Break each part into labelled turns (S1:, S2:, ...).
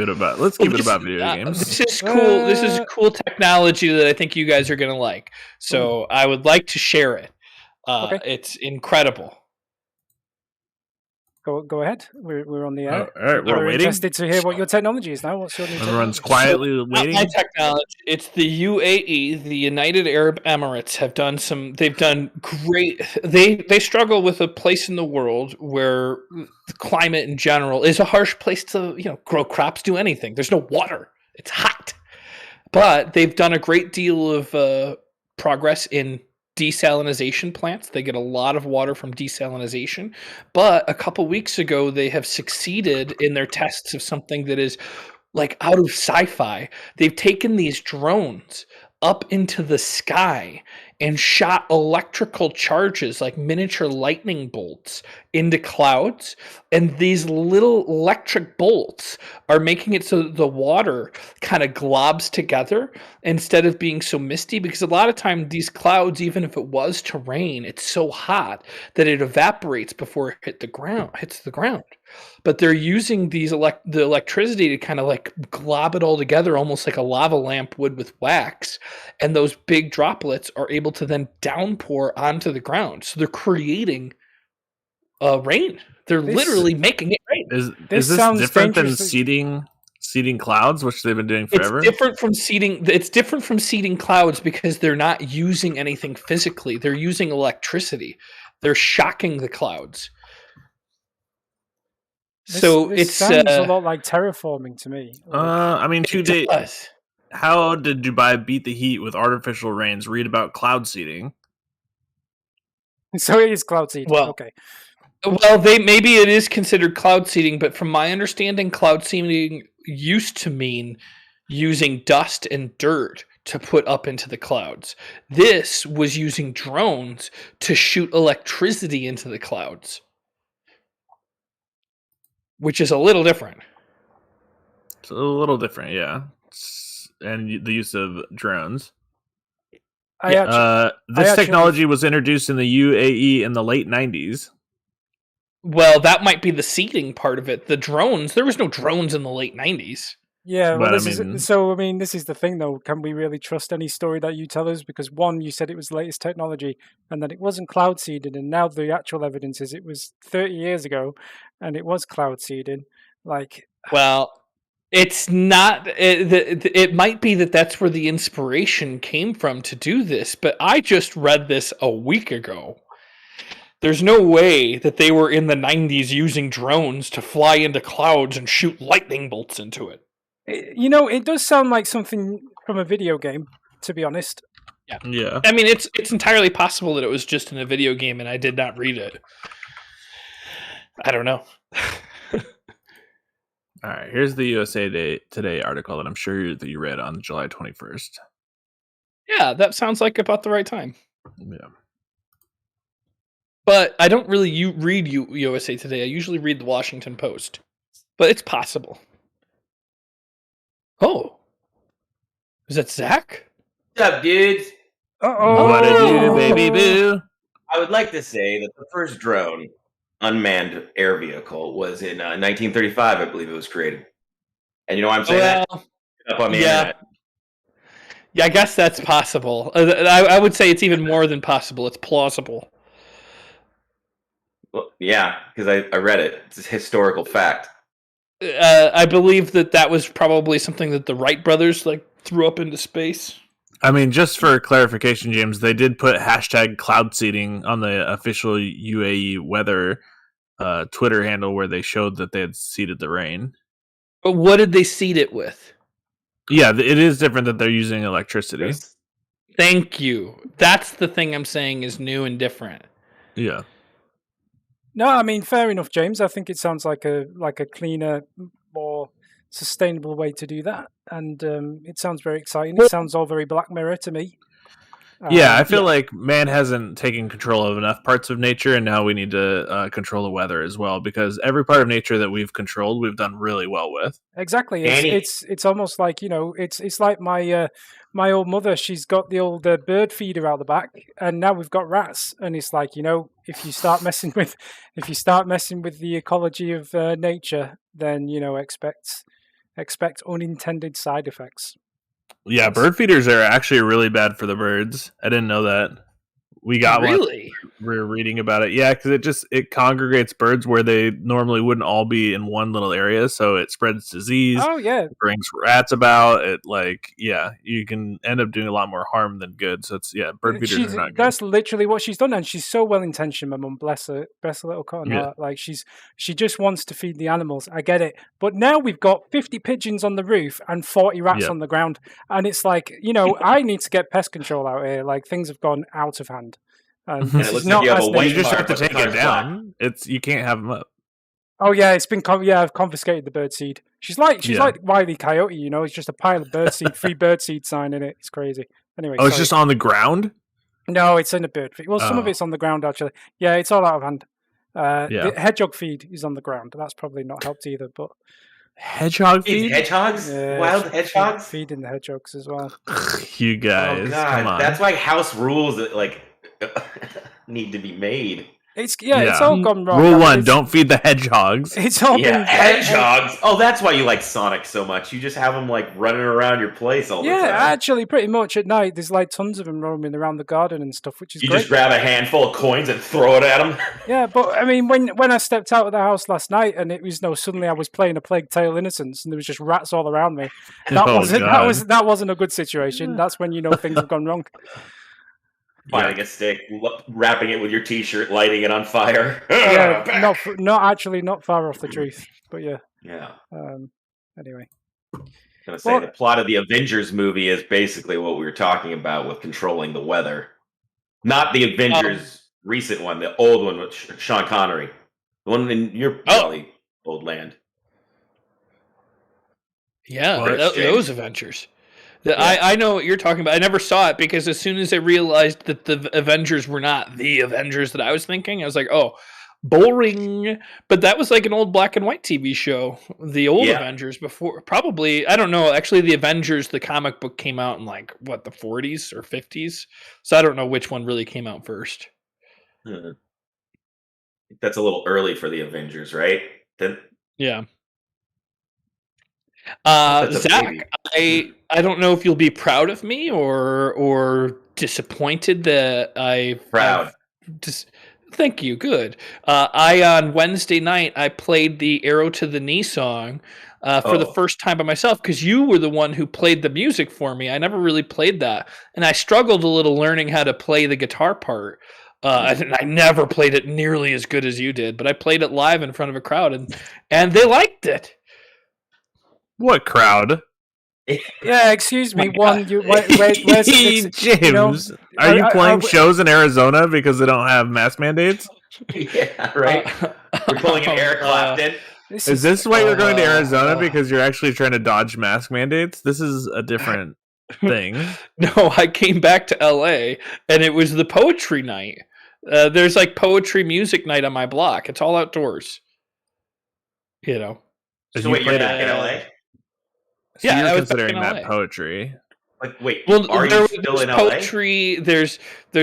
S1: it about video games.
S2: This is cool. This is cool technology that I think you guys are going to like. So I would like to share it.
S3: Okay.
S2: It's incredible.
S3: Go ahead. We're on the air.
S1: All right, we're waiting.
S3: Interested to hear what your technology is now. What's your new
S1: Everyone's
S3: technology?
S1: quietly waiting.
S2: Not my technology. It's the UAE, the United Arab Emirates, have done some. They've done great. They struggle with a place in the world where the climate in general is a harsh place to grow crops, do anything. There's no water. It's hot, but they've done a great deal of progress in desalination plants. They get a lot of water from desalination, but a couple weeks ago they have succeeded in their tests of something that is like out of sci-fi. They've taken these drones up into the sky and shot electrical charges like miniature lightning bolts into clouds, and these little electric bolts are making it so that the water kind of globs together instead of being so misty, because a lot of time these clouds, even if it was to rain, it's so hot that it evaporates before it hits the ground. But they're using the electricity to kind of like glob it all together, almost like a lava lamp would with wax, and those big droplets are able to then downpour onto the ground. So they're creating rain. They're literally making it rain.
S1: Is this different than seeding clouds, which they've been doing forever?
S2: It's different from seeding clouds because they're not using anything physically. They're using electricity. They're shocking the clouds.
S3: This sounds a lot like terraforming to me.
S1: I mean, 2 days. How did Dubai beat the heat with artificial rains? Read about cloud seeding.
S3: So it is cloud seeding.
S2: Well,
S3: okay.
S2: Well, maybe it is considered cloud seeding, but from my understanding, cloud seeding used to mean using dust and dirt to put up into the clouds. This was using drones to shoot electricity into the clouds, which is a little different.
S1: It's a little different, yeah. And the use of drones. This technology was introduced in the UAE in the late 90s.
S2: Well, that might be the seeding part of it. The drones, there was no drones in the late 90s.
S3: Yeah, well, this is the thing, though. Can we really trust any story that you tell us? Because one, you said it was the latest technology, and that it wasn't cloud seeded, and now the actual evidence is it was 30 years ago, and it was cloud seeded.
S2: Well, it's not. It might be that that's where the inspiration came from to do this, but I just read this a week ago. There's no way that they were in the 90s using drones to fly into clouds and shoot lightning bolts into it.
S3: It does sound like something from a video game, to be honest.
S1: Yeah.
S2: I mean, it's entirely possible that it was just in a video game and I did not read it. I don't know.
S1: All right, here's the USA Today article that I'm sure that you read on July 21st.
S2: Yeah, that sounds like about the right time.
S1: Yeah.
S2: But I don't really read USA Today. I usually read the Washington Post. But it's possible. Oh. Is that Zach?
S4: What's up, dudes?
S3: Uh-oh.
S1: What to do, baby boo?
S4: I would like to say that the first drone unmanned air vehicle was in 1935, I believe it was created. And you know why I'm saying that? Up on the internet.
S2: Yeah, I guess that's possible. I would say it's even more than possible. It's plausible.
S4: Well, yeah, because I read it. It's a historical fact.
S2: I believe that was probably something that the Wright brothers threw up into space.
S1: I mean, just for clarification, James, they did put hashtag cloud seeding on the official UAE weather Twitter handle where they showed that they had seeded the rain.
S2: But what did they seed it with?
S1: Yeah, it is different that they're using electricity.
S4: Yes.
S2: Thank you. That's the thing I'm saying is new and different.
S1: Yeah.
S3: No, I mean, fair enough, James. I think it sounds like a cleaner, more sustainable way to do that, and it sounds very exciting. It sounds all very Black Mirror to me.
S1: Yeah, I feel like man hasn't taken control of enough parts of nature, and now we need to control the weather as well, because every part of nature that we've controlled, we've done really well with.
S3: Exactly. It's almost like, it's like my old mother. She's got the old bird feeder out the back, and now we've got rats. And it's like, if you start messing with the ecology of nature, then expect Expect unintended side effects.
S1: Yeah, bird feeders are actually really bad for the birds. I didn't know that. We got
S2: really?
S1: one. We're reading about it. Yeah, because it congregates birds where they normally wouldn't all be in one little area, so it spreads disease.
S3: Oh yeah,
S1: it brings rats about. It you can end up doing a lot more harm than good. So bird feeders are not good.
S3: That's literally what she's done, and she's so well intentioned. My mum, bless her little cotton heart. Like she just wants to feed the animals. I get it, but now we've got 50 pigeons on the roof and 40 rats on the ground, and it's like I need to get pest control out here. Like things have gone out of hand. And
S4: it looks like you have a white
S1: you just
S4: car,
S1: have to take it down. You can't have them up.
S3: Oh yeah, it's been I've confiscated the birdseed. She's like Wile E. Coyote, It's just a pile of birdseed, free birdseed sign in it. It's crazy. Anyway,
S1: it's just on the ground.
S3: No, it's in a bird feed. Well, some of it's on the ground actually. Yeah, it's all out of hand. The hedgehog feed is on the ground. That's probably not helped either. But
S1: hedgehog feed,
S4: hedgehogs, wild hedgehogs,
S3: feeding the hedgehogs as well.
S1: You guys, come on.
S4: That's like house rules that need to be made.
S3: It's all gone wrong.
S1: Rule 1: don't feed the hedgehogs.
S3: It's all been
S4: hedgehogs. Oh, that's why you like Sonic so much. You just have them like running around your place all the time.
S3: Yeah, actually, pretty much at night. There's like tons of them roaming around the garden and stuff, which is
S4: great.
S3: You
S4: just grab a handful of coins and throw it at them.
S3: Yeah, but I mean, when I stepped out of the house last night and it was suddenly I was playing A Plague Tale: Innocence and there was just rats all around me. That wasn't a good situation. That's when things have gone wrong.
S4: Finding a stick, wrapping it with your T-shirt, lighting it on fire.
S3: Yeah, not far off the truth, but yeah.
S4: Yeah.
S3: Anyway,
S4: I'm gonna say the plot of the Avengers movie is basically what we were talking about with controlling the weather. Not the Avengers recent one, the old one with Sean Connery, the one in your old land.
S2: Yeah, those Avengers. I know what you're talking about. I never saw it because as soon as I realized that the Avengers were not the Avengers that I was thinking, I was like, oh, boring. But that was like an old black and white TV show. The old Avengers before, probably, I don't know. Actually, the Avengers, the comic book came out in the 40s or 50s. So I don't know which one really came out first.
S4: That's a little early for the Avengers, right?
S2: Yeah. Zach, I don't know if you'll be proud of me or disappointed that
S4: proud.
S2: Thank you. Good. On Wednesday night I played the Arrow to the Knee song for the first time by myself because you were the one who played the music for me. I never really played that, and I struggled a little learning how to play the guitar part. I never played it nearly as good as you did, but I played it live in front of a crowd, and they liked it.
S1: What crowd?
S3: Yeah, excuse me. Where's
S1: James, are you playing shows in Arizona because they don't have mask mandates?
S4: Yeah, right. We're pulling an Eric Clapton.
S1: Is this why you're going to Arizona because you're actually trying to dodge mask mandates? This is a different thing.
S2: No, I came back to LA and it was the poetry night. There's poetry music night on my block. It's all outdoors.
S4: So wait, you're back in LA?
S1: So yeah, you're considering that poetry.
S4: Are you still in
S2: poetry, LA? There's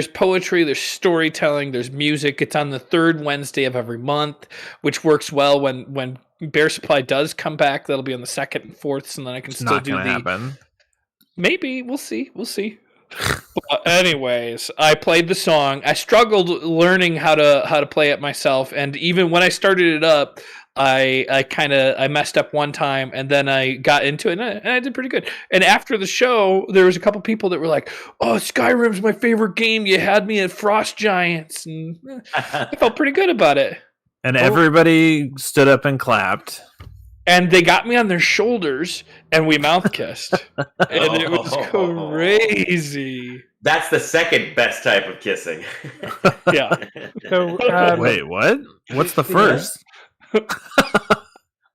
S2: poetry, there's storytelling, there's music. It's on the third Wednesday of every month, which works well when Bear Supply does come back. That'll be on the second and fourth, and then I can still do the.
S1: Happen.
S2: Maybe we'll see. Anyways, I played the song. I struggled learning how to play it myself, and even when I started it up, I messed up one time, and then I got into it, and I did pretty good. And after the show, there was a couple people that were like, "Oh, Skyrim's my favorite game. You had me at Frost Giants," and I felt pretty good about it.
S1: And everybody stood up and clapped.
S2: And they got me on their shoulders, and we mouth kissed, and it was crazy.
S4: That's the second best type of kissing.
S2: Yeah.
S3: So,
S1: wait, what? What's the first?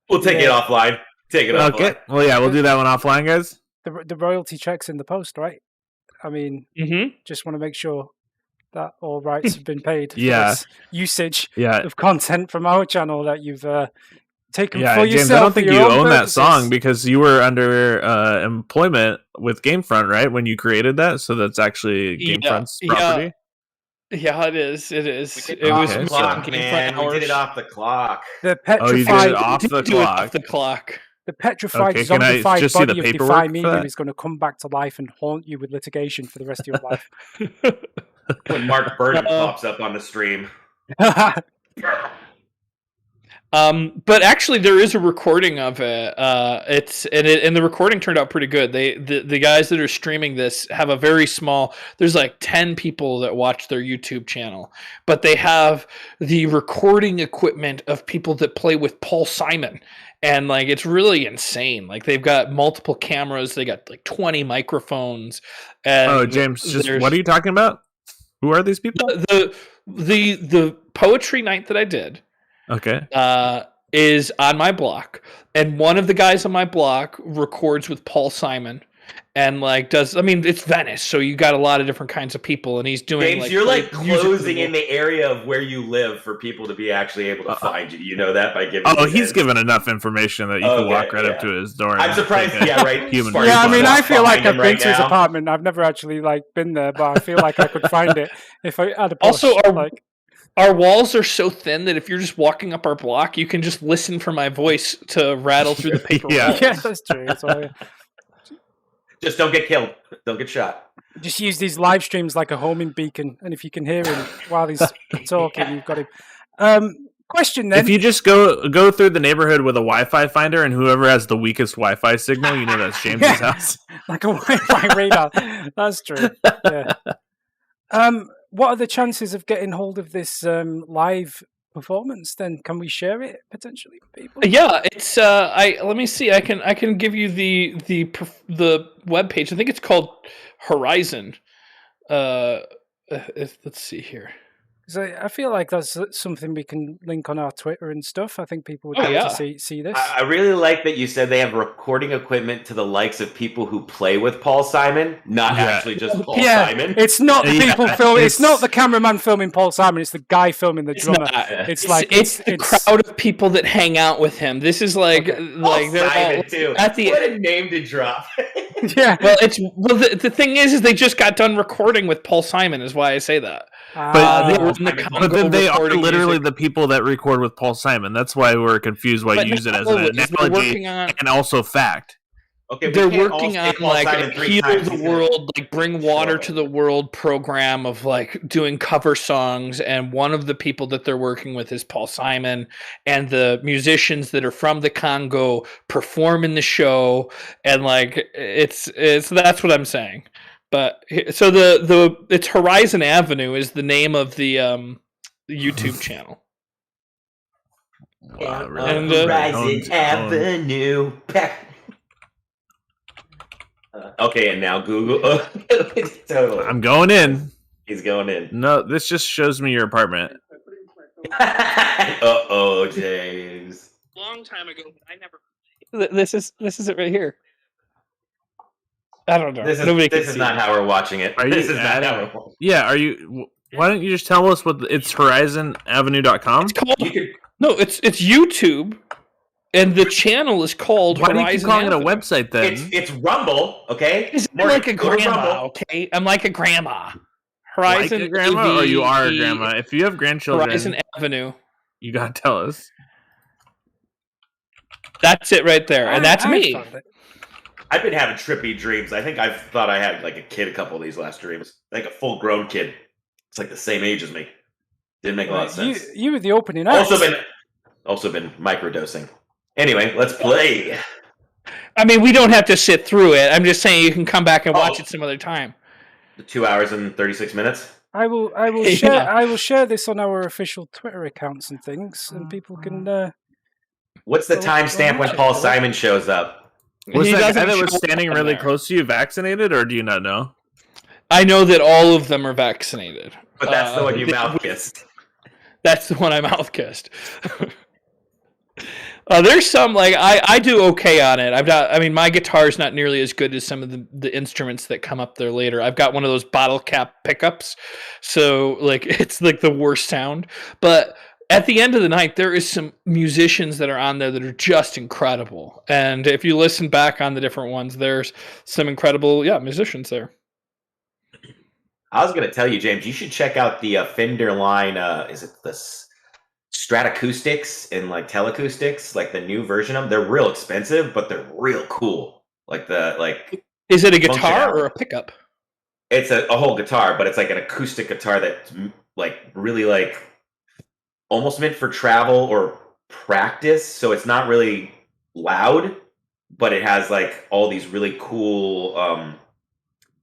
S4: We'll take it offline.
S1: Okay. Well, yeah, we'll do that one offline, guys.
S3: The royalty checks in the post, right? I mean, just want to make sure that all rights have been paid for this usage of content from our channel that you've taken for
S1: James,
S3: yourself.
S1: I don't think you own
S3: purposes.
S1: that song because you were under employment with GameFront, right? When you created that, so that's actually GameFront's property.
S2: Yeah, it is. It is.
S4: It was clock, man. We did it off the clock.
S3: The petrified.
S1: You did it off the clock.
S2: Off the clock.
S3: The petrified,
S1: Okay, can I
S3: zombified
S1: just see the
S3: body of
S1: paperwork
S3: Defy
S1: for
S3: Medium
S1: that?
S3: is going to come back to life and haunt you with litigation for the rest of your life.
S4: When Mark Burton pops up on the stream.
S2: But actually, there is a recording of it. And the recording turned out pretty good. The guys that are streaming this have a very small. There's like 10 people that watch their YouTube channel, but they have the recording equipment of people that play with Paul Simon, and like it's really insane. Like they've got multiple cameras. They got like 20 microphones. And
S1: James, just what are you talking about? Who are these people?
S2: The poetry night that I did.
S1: Okay.
S2: Is on my block, and one of the guys on my block records with Paul Simon, and like it's Venice, so you got a lot of different kinds of people, and he's doing
S4: James, you're like closing in the area of where you live for people to be actually able to find you. You know that by giving.
S1: He's given enough information that you can walk right up to his door.
S4: I'm surprised. Yeah, right.
S1: Human.
S3: Yeah, I mean, I feel like I've been to his apartment. I've never actually been there, but I feel like I could find it if I had a push,
S2: also our walls are so thin that if you're just walking up our block, you can just listen for my voice to rattle through the paper.
S3: Yeah, that's true.
S4: Just don't get killed. Don't get shot.
S3: Just use these live streams like a homing beacon, and if you can hear him while he's talking, you've got him. Question then:
S1: if you just go through the neighborhood with a Wi-Fi finder, and whoever has the weakest Wi-Fi signal, you know that's James's house.
S3: Like a Wi-Fi radar. That's true. Yeah. What are the chances of getting hold of this live performance? Then can we share it potentially with people?
S2: Yeah, it's let me see. I can give you the web page. I think it's called Horizon. Let's see here.
S3: So I feel like that's something we can link on our Twitter and stuff. I think people would like to see this.
S4: I really like that you said they have recording equipment to the likes of people who play with Paul Simon, not actually just Paul Simon.
S3: It's not the people filming. It's not the cameraman filming Paul Simon. It's the guy filming the drummer. It's the
S2: crowd of people that hang out with him. This is like they're
S4: Simon
S2: all
S4: too.
S2: At the
S4: what a name to drop.
S3: Yeah.
S2: Well, the thing is they just got done recording with Paul Simon. Is why I say that.
S1: But then they are literally the people that record with Paul Simon. That's why we're confused why you use it as an analogy and also fact.
S4: Okay,
S2: they're working on a heal the world, bring water to the world program of doing cover songs, and one of the people that they're working with is Paul Simon, and the musicians that are from the Congo perform in the show, and it's that's what I'm saying. But so it's Horizon Avenue is the name of the YouTube channel.
S4: Wow, really? Horizon Avenue. Okay, and now Google. Totally.
S1: I'm going in.
S4: He's going in.
S1: No, this just shows me your apartment.
S4: Uh-oh, James.
S2: Long time ago, I never. This is it right here. I don't know.
S4: This is not how we're watching it. This is not how we're watching it.
S1: Yeah, are you? Why don't you just tell us what it's HorizonAvenue.com?
S2: It's called. No, it's YouTube, and the channel is called.
S1: Why
S2: Horizon
S1: do you keep calling
S2: Avenue.
S1: it a website then?
S4: It's Rumble, okay?
S2: I'm like a grandma, okay? I'm like a grandma. Horizon
S1: like a grandma, or you are a grandma? If you have grandchildren,
S2: Horizon Avenue.
S1: You gotta tell us.
S2: That's it right there, and that's me.
S4: I've been having trippy dreams. I think I've thought I had a kid a couple of these last dreams. Like a full-grown kid. It's the same age as me. Didn't make a lot of sense.
S3: You were the opening act.
S4: Also been microdosing. Anyway, let's play.
S2: I mean, we don't have to sit through it. I'm just saying you can come back and watch it some other time.
S4: 2 hours and 36 minutes.
S3: I will share. I will share this on our official Twitter accounts and things, and people can.
S4: What's the timestamp when Paul Simon shows up?
S1: Was that guy that was standing really close to you vaccinated, or do you not know?
S2: I know that all of them are vaccinated.
S4: But that's the one you mouth kissed.
S2: That's the one I mouth kissed. There's some I do okay on it. My guitar's not nearly as good as some of the instruments that come up there later. I've got one of those bottle cap pickups, so it's the worst sound. But at the end of the night, there is some musicians that are on there that are just incredible. And if you listen back on the different ones, there's some incredible musicians there.
S4: I was going to tell you, James, you should check out the Fender line. Is it the Stratacoustics and like Teleacoustics, like the new version of them. They're real expensive, but they're real cool.
S2: Is it a guitar or a pickup?
S4: It's a whole guitar, but it's like an acoustic guitar that's like really like almost meant for travel or practice. So it's not really loud, but it has like all these really cool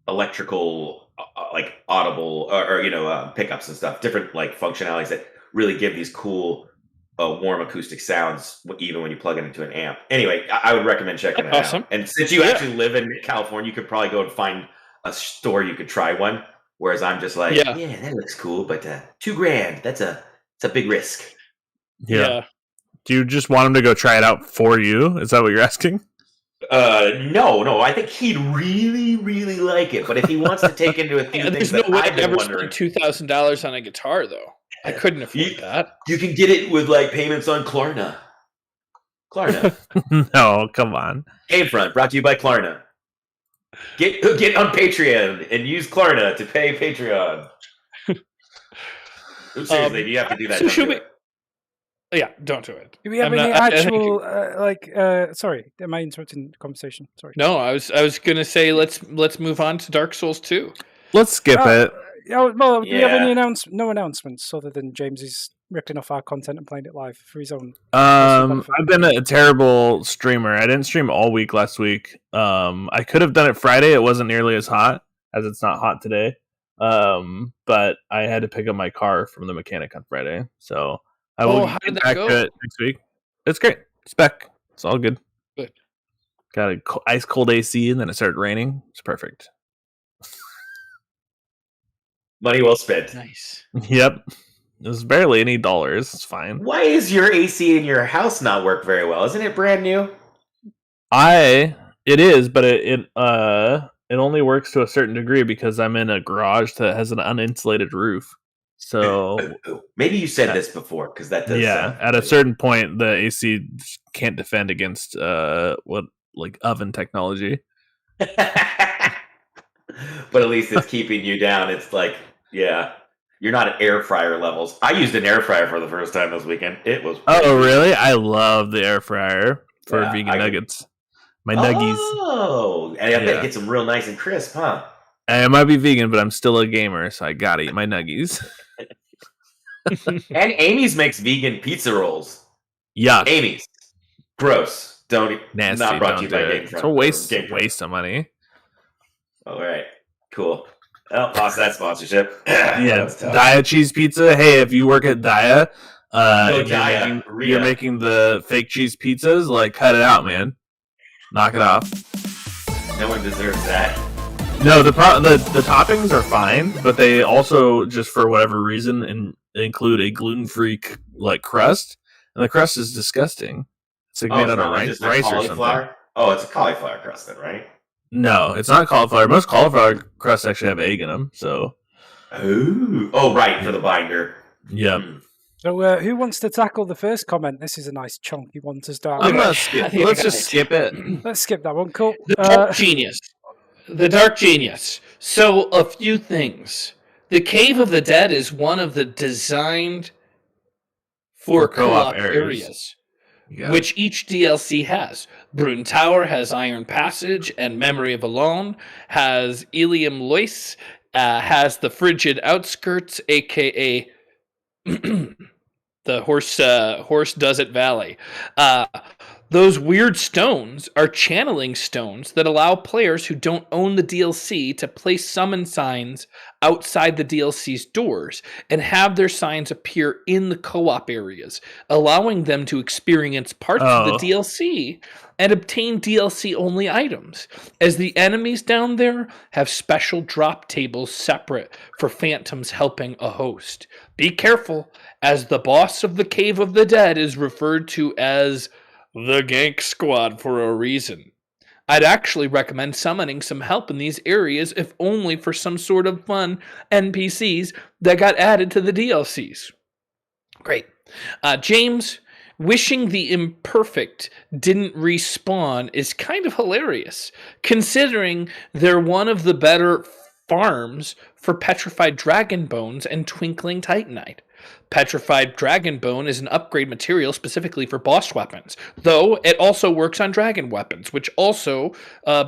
S4: electrical like audible or pickups and stuff, different like functionalities that really give these cool warm acoustic sounds even when you plug it into an amp. Anyway, I would recommend checking that out. And since you actually live in California, you could probably go and find a store you could try one, whereas I'm just like, yeah that looks cool, but $2,000, it's a big risk.
S1: Yeah. Do you just want him to go try it out for you? Is that what you're asking?
S4: No. I think he'd really, really like it. But if he wants to take into a few things that I've been wondering,
S2: $2,000 on a guitar, though. I couldn't afford that.
S4: You can get it with like payments on Klarna.
S1: No, come on.
S4: GameFront, brought to you by Klarna. Get on Patreon and use Klarna to pay Patreon. Seriously, you have to do that.
S2: So should we? Yeah, don't do it.
S3: Do we have any actual sorry, am I interrupting the conversation? Sorry.
S2: No, I was gonna say let's move on to Dark Souls 2.
S1: Let's skip it.
S3: Well, do we have any no announcements other than James is ripping off our content and playing it live for his own?
S1: I've been a terrible streamer. I didn't stream all week last week. I could have done it Friday. It wasn't nearly as hot as it's not hot today. But I had to pick up my car from the mechanic on Friday, so I will get back to it next week. It's great. Spec. It's all good.
S2: Good.
S1: Got an ice cold AC, and then it started raining. It's perfect.
S4: Money well spent.
S2: Nice.
S1: Yep. There's barely any dollars. It's fine.
S4: Why is your AC in your house not work very well? Isn't it brand new?
S1: It is, but it only works to a certain degree because I'm in a garage that has an uninsulated roof. So
S4: maybe you said this before because that does.
S1: Yeah, at a certain point, the AC can't defend against oven technology.
S4: But at least it's keeping you down. It's like, you're not at air fryer levels. I used an air fryer for the first time this weekend. It was.
S1: Oh, really? I love the air fryer for vegan nuggets. My nuggies.
S4: Oh, and I bet it gets them real nice and crisp, huh?
S1: I might be vegan, but I'm still a gamer, so I gotta eat my nuggies.
S4: And Amy's makes vegan pizza rolls.
S1: Yuck.
S4: Amy's. Gross.
S1: Nasty.
S4: Not brought to you by GameFront.
S1: It's a waste of money.
S4: All right. Cool. Oh, lost that sponsorship.
S1: Daya cheese pizza. Hey, if you work at Daya, you're making the fake cheese pizzas, like, cut it out, man. Knock it off.
S4: No one deserves that.
S1: No, the toppings are fine, but they also, just for whatever reason, include a gluten-free crust, and the crust is disgusting. It's like made out of rice or something.
S4: Oh, it's a cauliflower crust then, right?
S1: No, it's not cauliflower. Most cauliflower crusts actually have egg in them. So.
S4: Oh, right, for the binder.
S1: Yeah.
S3: So, who wants to tackle the first comment? This is a nice chunky one to start.
S1: Let's just skip it.
S3: Let's skip that one. Cool.
S2: The Dark Genius. So, a few things. The Cave of the Dead is one of the designed for co-op areas. Which each DLC has. Brune Tower has Iron Passage and Memory of Alone, has Ilium Lois, has the Frigid Outskirts, aka the Horse Does It Valley. Those weird stones are channeling stones that allow players who don't own the DLC to place summon signs outside the DLC's doors and have their signs appear in the co-op areas, allowing them to experience parts of the DLC and obtain DLC-only items, as the enemies down there have special drop tables separate for phantoms helping a host. Be careful, as the boss of the Cave of the Dead is referred to as the Gank Squad for a reason. I'd actually recommend summoning some help in these areas, if only for some sort of fun NPCs that got added to the DLCs. Great. James, wishing the imperfect didn't respawn is kind of hilarious, considering they're one of the better farms for petrified dragon bones and twinkling titanite. Petrified dragon bone is an upgrade material specifically for boss weapons, though it also works on dragon weapons, which also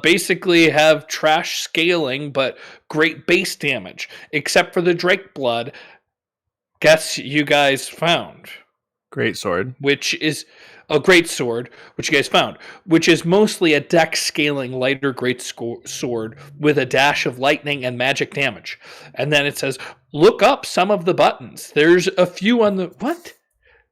S2: basically have trash scaling but great base damage, except for the Drake Blood. Guess you guys found.
S1: Great sword.
S2: Which is a great sword, which you guys found, which is mostly a dex scaling lighter great sword with a dash of lightning and magic damage. And then it says, look up some of the buttons. There's a few on the... What?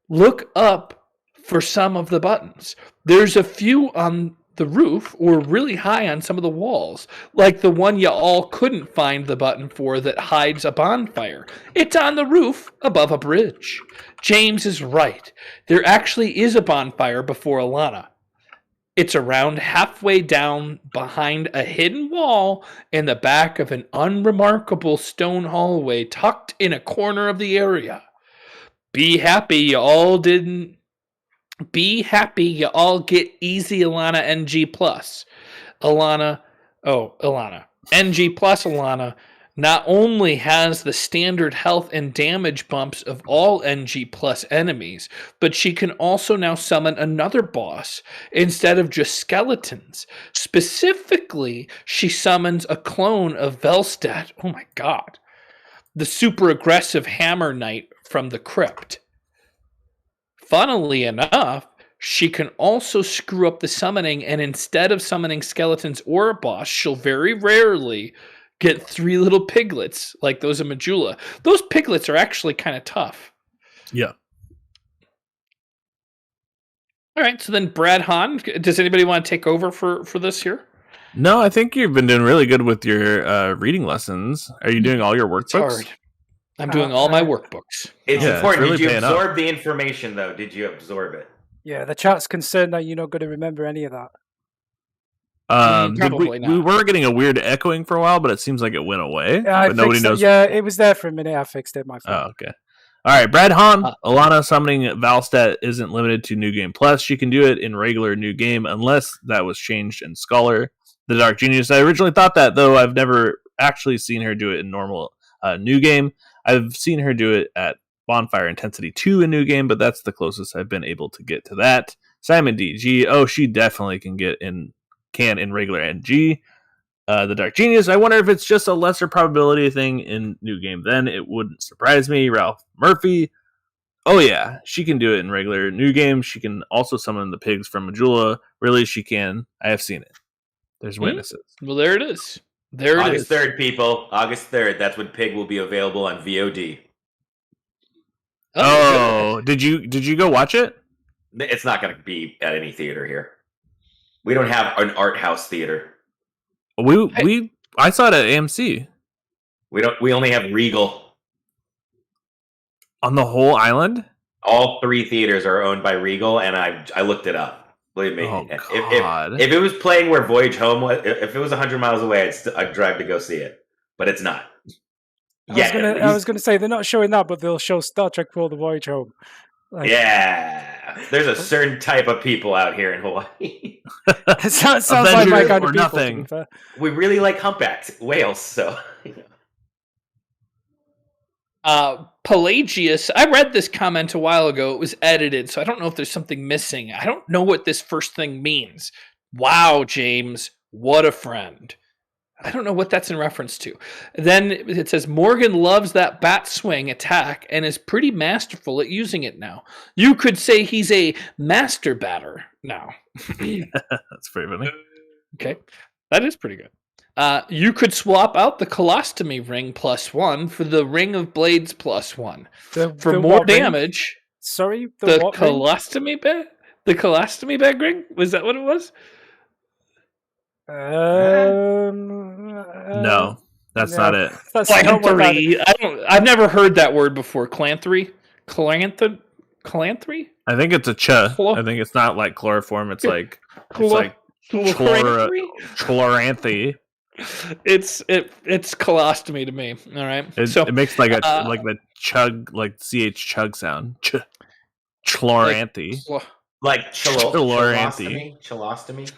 S2: Look up for some of the buttons. There's a few on the roof or really high on some of the walls, like the one you all couldn't find the button for that hides a bonfire. It's on the roof above a bridge. James is right. There actually is a bonfire before Alana. It's around halfway down behind a hidden wall in the back of an unremarkable stone hallway tucked in a corner of the area. Be happy you all get easy Alana NG+. Alana. NG plus Alana not only has the standard health and damage bumps of all NG plus enemies, but she can also now summon another boss instead of just skeletons. Specifically, she summons a clone of Velstadt. Oh my god. The super aggressive Hammer Knight from the Crypt. Funnily enough, she can also screw up the summoning, and instead of summoning skeletons or a boss, she'll very rarely get 3 little piglets like those in Majula. Those piglets are actually kind of tough.
S1: Yeah.
S2: All right, so then Brad Hahn, does anybody want to take over for this here?
S1: No, I think you've been doing really good with your reading lessons. Are you doing all your workbooks?
S2: It's hard. I'm doing all my workbooks.
S4: It's important.
S1: Really
S4: did you absorb the information, though? Did you absorb it?
S3: Yeah, the chat's concerned that you're not going to remember any of that.
S2: Probably not.
S1: We were getting a weird echoing for a while, but it seems like it went away.
S3: Yeah,
S1: but nobody knows.
S3: Yeah, it was there for a minute. I fixed it. My fault.
S1: Oh, okay. All right, Brad Hahn. Alana summoning Valstat isn't limited to New Game Plus. She can do it in regular New Game unless that was changed in Scholar. The Dark Genius. I originally thought that, though. I've never actually seen her do it in normal New Game. I've seen her do it at Bonfire Intensity 2 in New Game, but that's the closest I've been able to get to that. Simon DG. Oh, she definitely can in regular NG. The Dark Genius. I wonder if it's just a lesser probability thing in New Game. Then it wouldn't surprise me. Ralph Murphy. Oh yeah, she can do it in regular New Game. She can also summon the pigs from Majula. Really, she can. I have seen it. There's witnesses.
S2: Well, there it is. There it is.
S4: August 3rd, people. August 3rd. That's when Pig will be available on VOD.
S1: Oh, did you go watch it?
S4: It's not going to be at any theater here. We don't have an art house theater.
S1: I saw it at AMC.
S4: We only have Regal.
S1: On the whole island?
S4: All 3 theaters are owned by Regal, and I looked it up. Believe me.
S1: Oh,
S4: if it was playing where Voyage Home was, if it was 100 miles away, I'd drive to go see it. But it's not.
S3: I was going to say, they're not showing that, but they'll show Star Trek for the Voyage Home.
S4: There's a certain type of people out here in Hawaii.
S3: It sounds like my kind of people.
S1: Nothing.
S4: We really like humpback whales, so...
S2: Pelagius, I read this comment a while ago. It was edited, so I don't know if there's something missing. I don't know what this first thing means. Wow, James, what a friend. I don't know what that's in reference to. Then it says, Morgan loves that bat swing attack and is pretty masterful at using it now. You could say he's a master batter now.
S1: That's pretty funny.
S2: Okay, that is pretty good. You could swap out the colostomy ring +1 for the ring of blades +1 for more damage.
S3: Ring? Sorry,
S2: the colostomy bag. The colostomy bag ring, was that what it was?
S1: No, that's not it.
S3: That's
S2: Clanthery. I've never heard that word before. Clanthery. Clanthery.
S1: I think it's a I think it's not like chloroform. It's like chloranthy.
S2: It's colostomy to me. All right.
S1: It makes like the chug, like CH chug sound. Chloranthy.
S4: Like
S1: Chiloranthi.
S4: Chilostomy.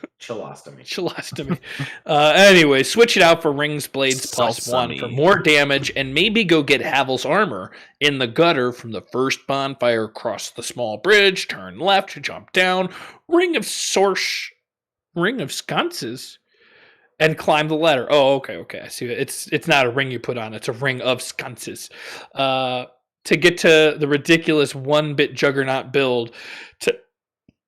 S2: Anyway, switch it out for Rings Blades +1
S1: Salsami.
S2: for more damage, and maybe go get Havel's armor in the gutter from the first bonfire. Cross the small bridge, turn left, jump down, Ring of Sconces, and climb the ladder. Oh, okay. I see. It's not a ring you put on; it's a ring of sconces. To get to the ridiculous 1-bit juggernaut build to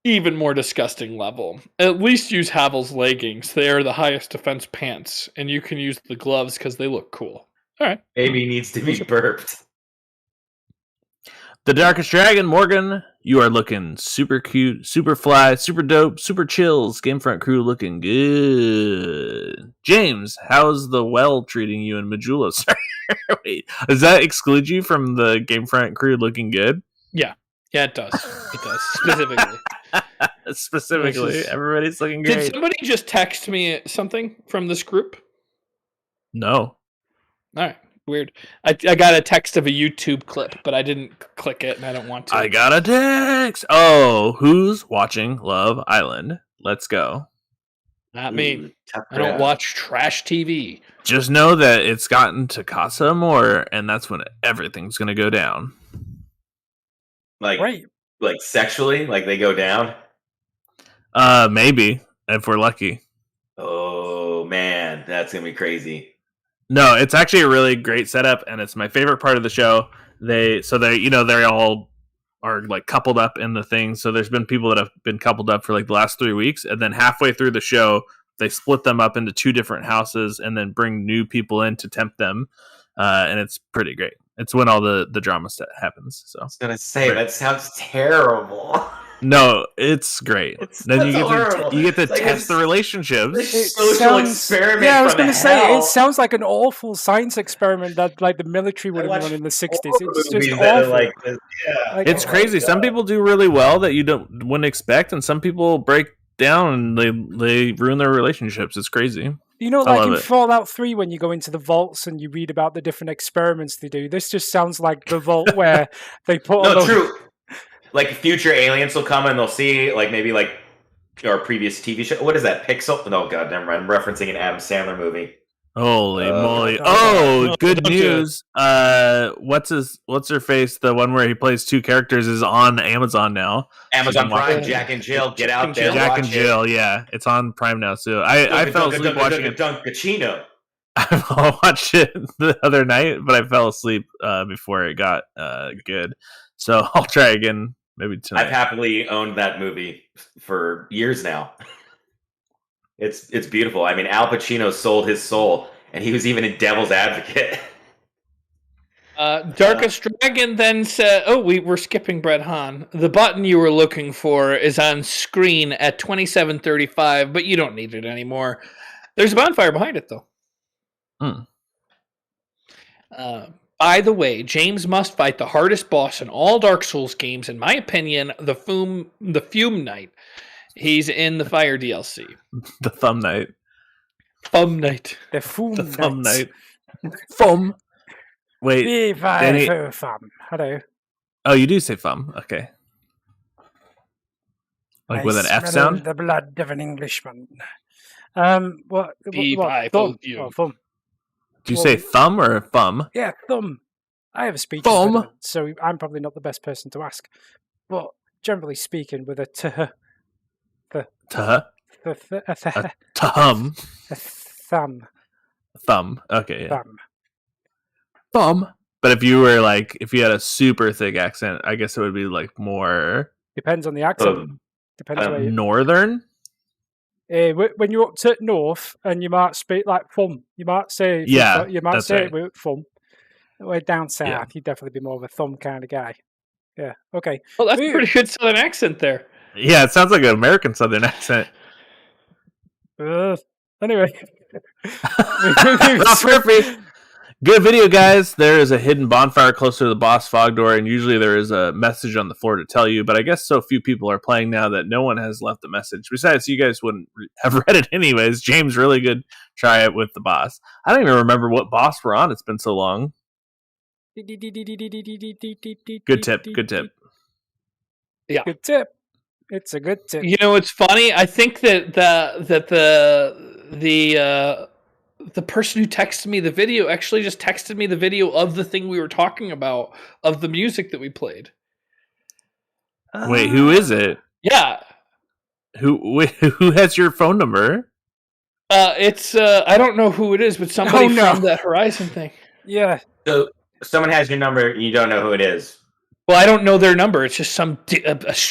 S2: even more disgusting level. At least use Havel's leggings. They are the highest defense pants, and you can use the gloves because they look cool. All right.
S4: Baby needs to be burped.
S1: The Darkest Dragon, Morgan, you are looking super cute, super fly, super dope, super chills. Gamefront crew looking good. James, how's the well treating you in Majula? Sorry. Wait, does that exclude you from the Gamefront crew looking good?
S2: Yeah, it does. It does, specifically.
S1: Specifically, everybody's looking great.
S2: Did somebody just text me something from this group?
S1: No.
S2: All right. Weird. I got a text of a YouTube clip, but I didn't click it, and I don't want to.
S1: I got a text. Oh, who's watching Love Island? Let's go.
S2: Not me. I don't watch trash TV.
S1: Just know that it's gotten to Casa Amor, and that's when everything's going to go down.
S4: Like sexually? Like they go down?
S1: Maybe, if we're lucky.
S4: Oh, man. That's going to be crazy.
S1: No, it's actually a really great setup, and it's my favorite part of the show. They all are like coupled up in the thing. So there's been people that have been coupled up for like the last 3 weeks, and then halfway through the show, they split them up into 2 different houses, and then bring new people in to tempt them, and it's pretty great. It's when all the drama stuff happens. So I was
S4: gonna say that sounds terrible.
S1: No, it's great. Then you get to test the relationships.
S4: Social experiment.
S3: Yeah, I was going to say it sounds like an awful science experiment that like the military would have done in the 60s. It's just awful.
S1: It's crazy. Some people do really well that you wouldn't expect, and some people break down and they ruin their relationships. It's crazy.
S3: You know, like in Fallout 3, when you go into the vaults and you read about the different experiments they do, this just sounds like the vault where they put all
S4: true. Like future aliens will come and they'll see, like maybe like our previous TV show. What is that? Pixel? Oh god, never mind. I'm referencing an Adam Sandler movie.
S1: Holy moly! Good news. What's her face? The one where he plays 2 characters is on Amazon now.
S4: Amazon Prime. Jack and Jill. Get out there.
S1: Jack and Jill. Yeah, it's on Prime now. So I fell asleep watching it.
S4: Dunkachino.
S1: I watched it the other night, but I fell asleep before it got good. So I'll try again maybe tonight.
S4: I've happily owned that movie for years now. It's beautiful. I mean, Al Pacino sold his soul, and he was even in Devil's Advocate.
S2: Darkest Dragon then said, we're skipping Brett Hahn. The button you were looking for is on screen at 27:35, but you don't need it anymore. There's a bonfire behind it, though. By the way, James must fight the hardest boss in all Dark Souls games, in my opinion, the Fume Knight. He's in the Fire DLC.
S1: The Thumb Knight.
S2: Thumb Knight.
S3: The
S1: Thumb Knight. Thumb. Wait.
S3: Thumb. Hello.
S1: Oh, you do say thumb. Okay. Like with an F sound?
S3: The blood of an Englishman. What? Thumb. Oh, thumb.
S1: Do you say thumb or thumb?
S3: Yeah, thumb. I have a speech
S1: thumb,
S3: so I'm probably not the best person to ask. But generally speaking, with a thumb.
S1: Thumb. Okay, yeah.
S3: Thumb.
S1: But if you had a super thick accent, I guess it would be like more.
S3: Depends on the accent. Depends where you.
S1: Northern.
S3: When you're up to north and you might speak like thumb, you might say it with thumb. Way down south, you'd definitely be more of a thumb kind of guy. Yeah. Okay.
S2: Well, that's a pretty good Southern accent there.
S1: Yeah, it sounds like an American Southern accent.
S3: Anyway.
S1: Good video, guys. There is a hidden bonfire closer to the boss fog door, and usually there is a message on the floor to tell you, but I guess so few people are playing now that no one has left a message. Besides, you guys wouldn't have read it anyways. James, really good. Try it with the boss. I don't even remember what boss we're on. It's been so long. Good tip.
S2: Yeah.
S3: Good tip. It's a good tip.
S2: You know, it's funny. I think that the person who texted me the video actually just texted me the video of the thing we were talking about, of the music that we played.
S1: Wait, who is it?
S2: Yeah.
S1: Who has your phone number?
S2: It's I don't know who it is, but somebody from that Horizon thing.
S3: Yeah.
S4: So someone has your number and you don't know who it is.
S2: Well, I don't know their number. It's just some.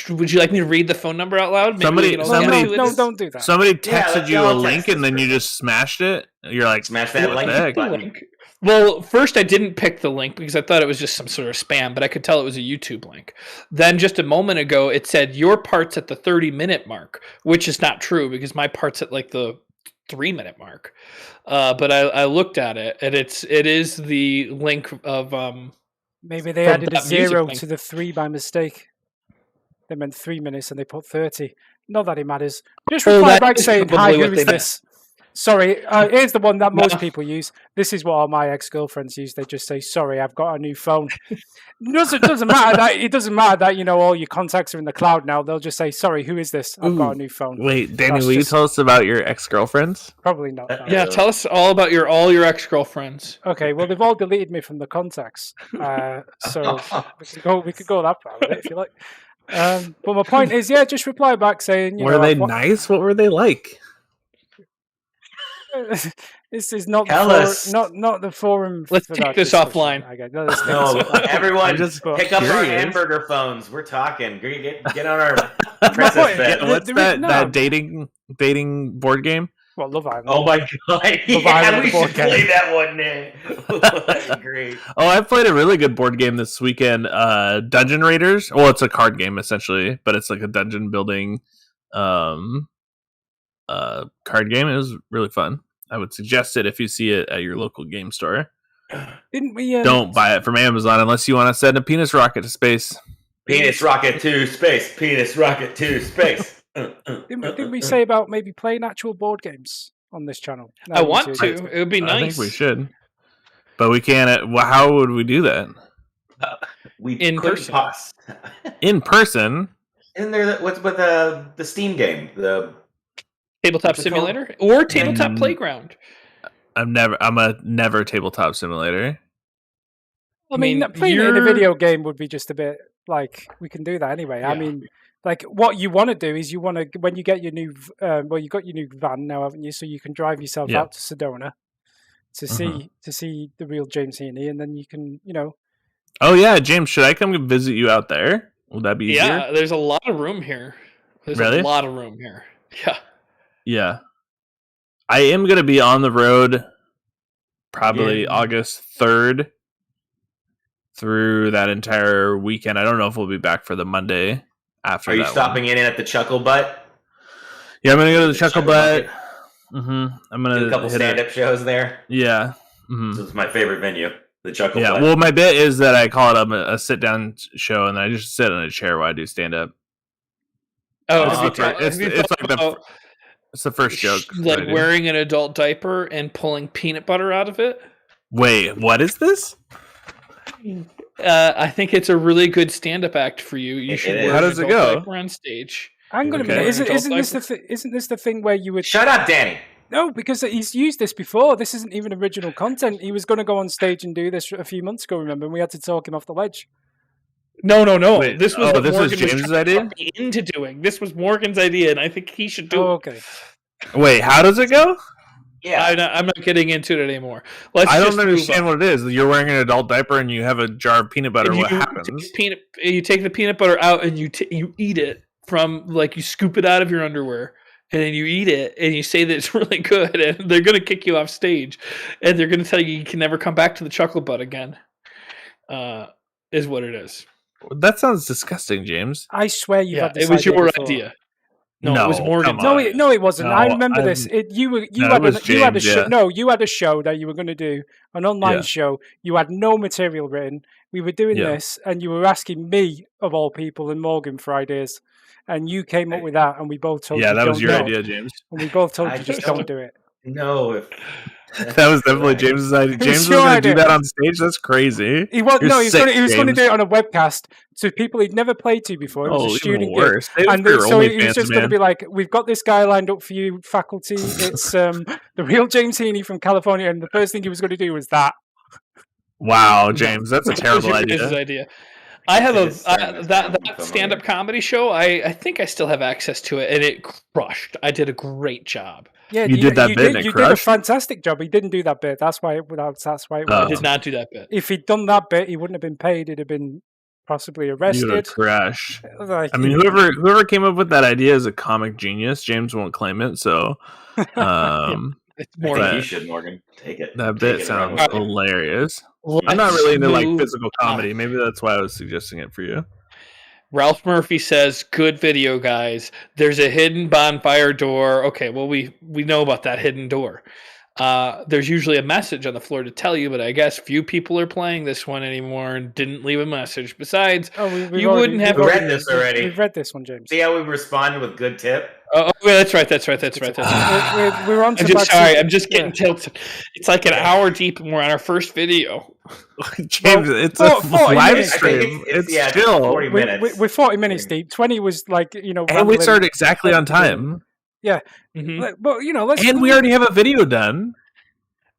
S2: Would you like me to read the phone number out loud?
S1: Somebody,
S3: No, don't do that.
S1: Somebody texted you a link and then you just smashed it. You're like,
S4: smash that
S2: link. Well, first I didn't pick the link because I thought it was just some sort of spam, but I could tell it was a YouTube link. Then just a moment ago, it said your part's at the 30-minute mark, which is not true because my part's at like the 3-minute mark. But I looked at it, and it is the link of
S3: Maybe they added a 0 to the 3 by mistake. They meant 3 minutes and they put 30. Not that it matters. Just reply back saying, hi, who is this? Sorry, here's the one that most people use. This is what all my ex-girlfriends use. They just say, sorry, I've got a new phone. It doesn't matter that, you know, all your contacts are in the cloud now. They'll just say, sorry, who is this? I've got a new phone.
S1: Wait, Danny, will you tell us about your ex-girlfriends?
S3: Probably not.
S2: Yeah, tell us all about all your ex-girlfriends.
S3: Okay, well, they've all deleted me from the contacts. So we could go that far with it if you like. But my point is, yeah, just reply back saying,
S1: were they nice? What were they like?
S3: This is not not the forum.
S2: Let's take this offline.
S4: Everyone, just pick up our hamburger phones. We're talking. Get on our princess bed.
S1: What's that dating board game?
S3: Well, Love Island.
S4: Oh my god! We should play that one, Nick. That's great.
S1: Oh, I played a really good board game this weekend. Dungeon Raiders. Well, it's a card game essentially, but it's like a dungeon building card game. It was really fun. I would suggest it if you see it at your local game store.
S3: Didn't we?
S1: Don't buy it from Amazon unless you want to send a penis rocket to space.
S4: Penis rocket to space. Penis rocket to space.
S3: Didn't we say about maybe playing actual board games on this channel?
S2: I want to. It would be nice.
S1: I think we should, but we can't. Well, how would we do that?
S2: In person.
S1: In person.
S4: And there, what's with the Steam game? The
S2: Tabletop Simulator or Tabletop Playground.
S1: I'm a never Tabletop Simulator.
S3: I mean, playing it in a video game would be just a bit like we can do that anyway. Yeah. I mean, like what you want to do is when you get your new you got your new van now, haven't you? So you can drive yourself out to Sedona to see the real James Heaney, and then you can, you know.
S1: Oh yeah, James, should I come visit you out there? Would that be easier?
S2: Yeah, there's a lot of room here. There's a lot of room here. Yeah.
S1: Yeah. I am going to be on the road probably August 3rd through that entire weekend. I don't know if we'll be back for the Monday after that.
S4: Are you stopping in at the Chuckle Butt?
S1: Yeah, I'm going to go to the Chuckle Butt. I'm going to
S4: do a couple stand-up shows there.
S1: Yeah.
S4: This is my favorite venue, the Chuckle
S1: Butt. Yeah, well, my bit is that I call it a sit-down show, and then I just sit in a chair while I do stand-up.
S2: Oh,
S1: it's the first joke.
S2: Like wearing an adult diaper and pulling peanut butter out of it.
S1: Wait, what is this?
S2: I think it's a really good stand-up act for you. You should wear
S1: How does it go?
S2: Diaper on stage.
S3: I'm going to be. Isn't this the thing where you would?
S4: Shut up, Danny.
S3: No, because he's used this before. This isn't even original content. He was going to go on stage and do this a few months ago. Remember, and we had to talk him off the ledge.
S2: No.
S1: Wait,
S2: this was
S1: James' idea.
S2: Into doing this was Morgan's idea, and I think he should do.
S3: Okay.
S1: Wait, how does it go?
S2: Yeah, I'm not getting into it anymore.
S1: I don't understand what it is. You're wearing an adult diaper and you have a jar of peanut butter. What happens?
S2: You take the peanut butter out and you eat it from, like, you scoop it out of your underwear and then you eat it and you say that it's really good, and they're going to kick you off stage and they're going to tell you can never come back to the Chuckle Butt again. Is what it is.
S1: That sounds disgusting, James.
S3: I swear you've had this
S2: it was
S3: idea
S2: your
S3: before.
S2: idea. No, it was Morgan.
S3: No, it wasn't. No, I remember this. You had a show that you were going to do, an online show. You had no material written. We were doing this, and you were asking me, of all people, and Morgan for ideas, and you came up with that, and we both told you.
S1: Yeah, that was your idea, James.
S3: And we both told you just don't do it.
S4: No,
S1: That was definitely James's idea. James was
S3: your
S1: going to do
S3: idea.
S1: that on stage. That's crazy.
S3: He was
S1: You're
S3: no, he was
S1: sick,
S3: going to do
S1: James.
S3: it on a webcast to people he'd never played to before. It was a
S1: even
S3: student gig,
S1: worse. Save it
S3: and
S1: for your
S3: so he was
S1: OnlyFans,
S3: just going to
S1: man.
S3: be like, "We've got this guy lined up for you, faculty. It's the real James Heaney from California." And the first thing he was going to do was that.
S1: Wow, James, that's a
S2: That was
S1: terrible
S2: your
S1: idea.
S2: guys' idea. I have
S4: It's a
S2: that
S4: sound
S2: stand-up comedy show. I think I still have access to it, and it crushed. I did a great job.
S3: Yeah,
S1: You did that bit and it
S3: You did a
S1: crushed?
S3: fantastic job. He didn't do that bit. That's why. That's why.
S2: I did not do that bit.
S3: If he'd done that bit, he wouldn't have been paid. He'd have been possibly
S1: You would
S3: arrested.
S1: have crashed.
S3: Like,
S1: I mean, whoever came up with that idea is a comic genius. James won't claim it, so
S2: It's
S4: I
S2: more
S4: think you should, Morgan. Take it.
S1: that
S4: Take
S1: bit
S4: it and
S1: sounds
S4: run with it.
S1: hilarious. I'm not really into like physical comedy.
S2: on.
S1: Maybe that's why I was suggesting it for you.
S2: Ralph Murphy says, "Good video, guys. There's a hidden bonfire door." Okay, well we know about that hidden door. There's usually a message on the floor to tell you, but I guess few people are playing this one anymore and didn't leave a message. Besides, you wouldn't have
S4: read this already.
S3: We've read this one, James.
S4: See how we responded with good tip?
S2: Oh, yeah, that's right.
S3: We're on to
S2: I'm just
S3: back
S2: sorry.
S3: to-
S2: I'm just getting tilted. It's like an hour deep, and we're on our first video.
S1: James, it's
S3: for-
S1: a
S3: 40
S1: live
S3: minutes.
S1: stream. It's
S4: it's
S1: chill.
S4: 40 minutes.
S3: We're 40 minutes deep. 20 was like,
S1: And we
S3: rambling.
S1: started exactly on time.
S2: Mhm.
S3: But let's.
S1: And we already have a video done.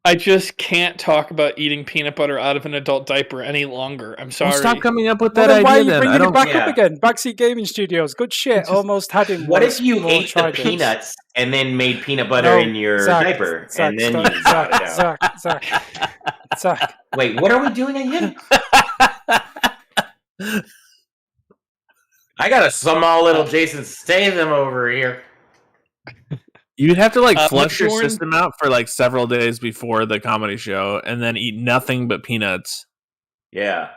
S2: I just can't talk about eating peanut butter out of an adult diaper any longer. I'm sorry.
S1: Well, stop coming up with
S3: Well,
S1: that
S3: then why are
S1: idea
S3: you
S1: then. I
S3: bringing it
S1: don't
S3: back
S4: yeah.
S3: up again? Backseat Gaming Studios. Good shit.
S2: Just-
S3: Almost had him.
S4: What
S3: once.
S4: if you
S3: We've all
S4: ate the
S3: tried it.
S4: peanuts and then made peanut butter in your diaper?
S3: Zach,
S4: And then you got it out.
S3: Zach.
S4: Wait, what are we doing again? I got a small little Jason Statham over here.
S1: You'd have to like flush your
S2: Jordan-
S1: system out for like several days before the comedy show and then eat nothing but peanuts.
S4: Yeah.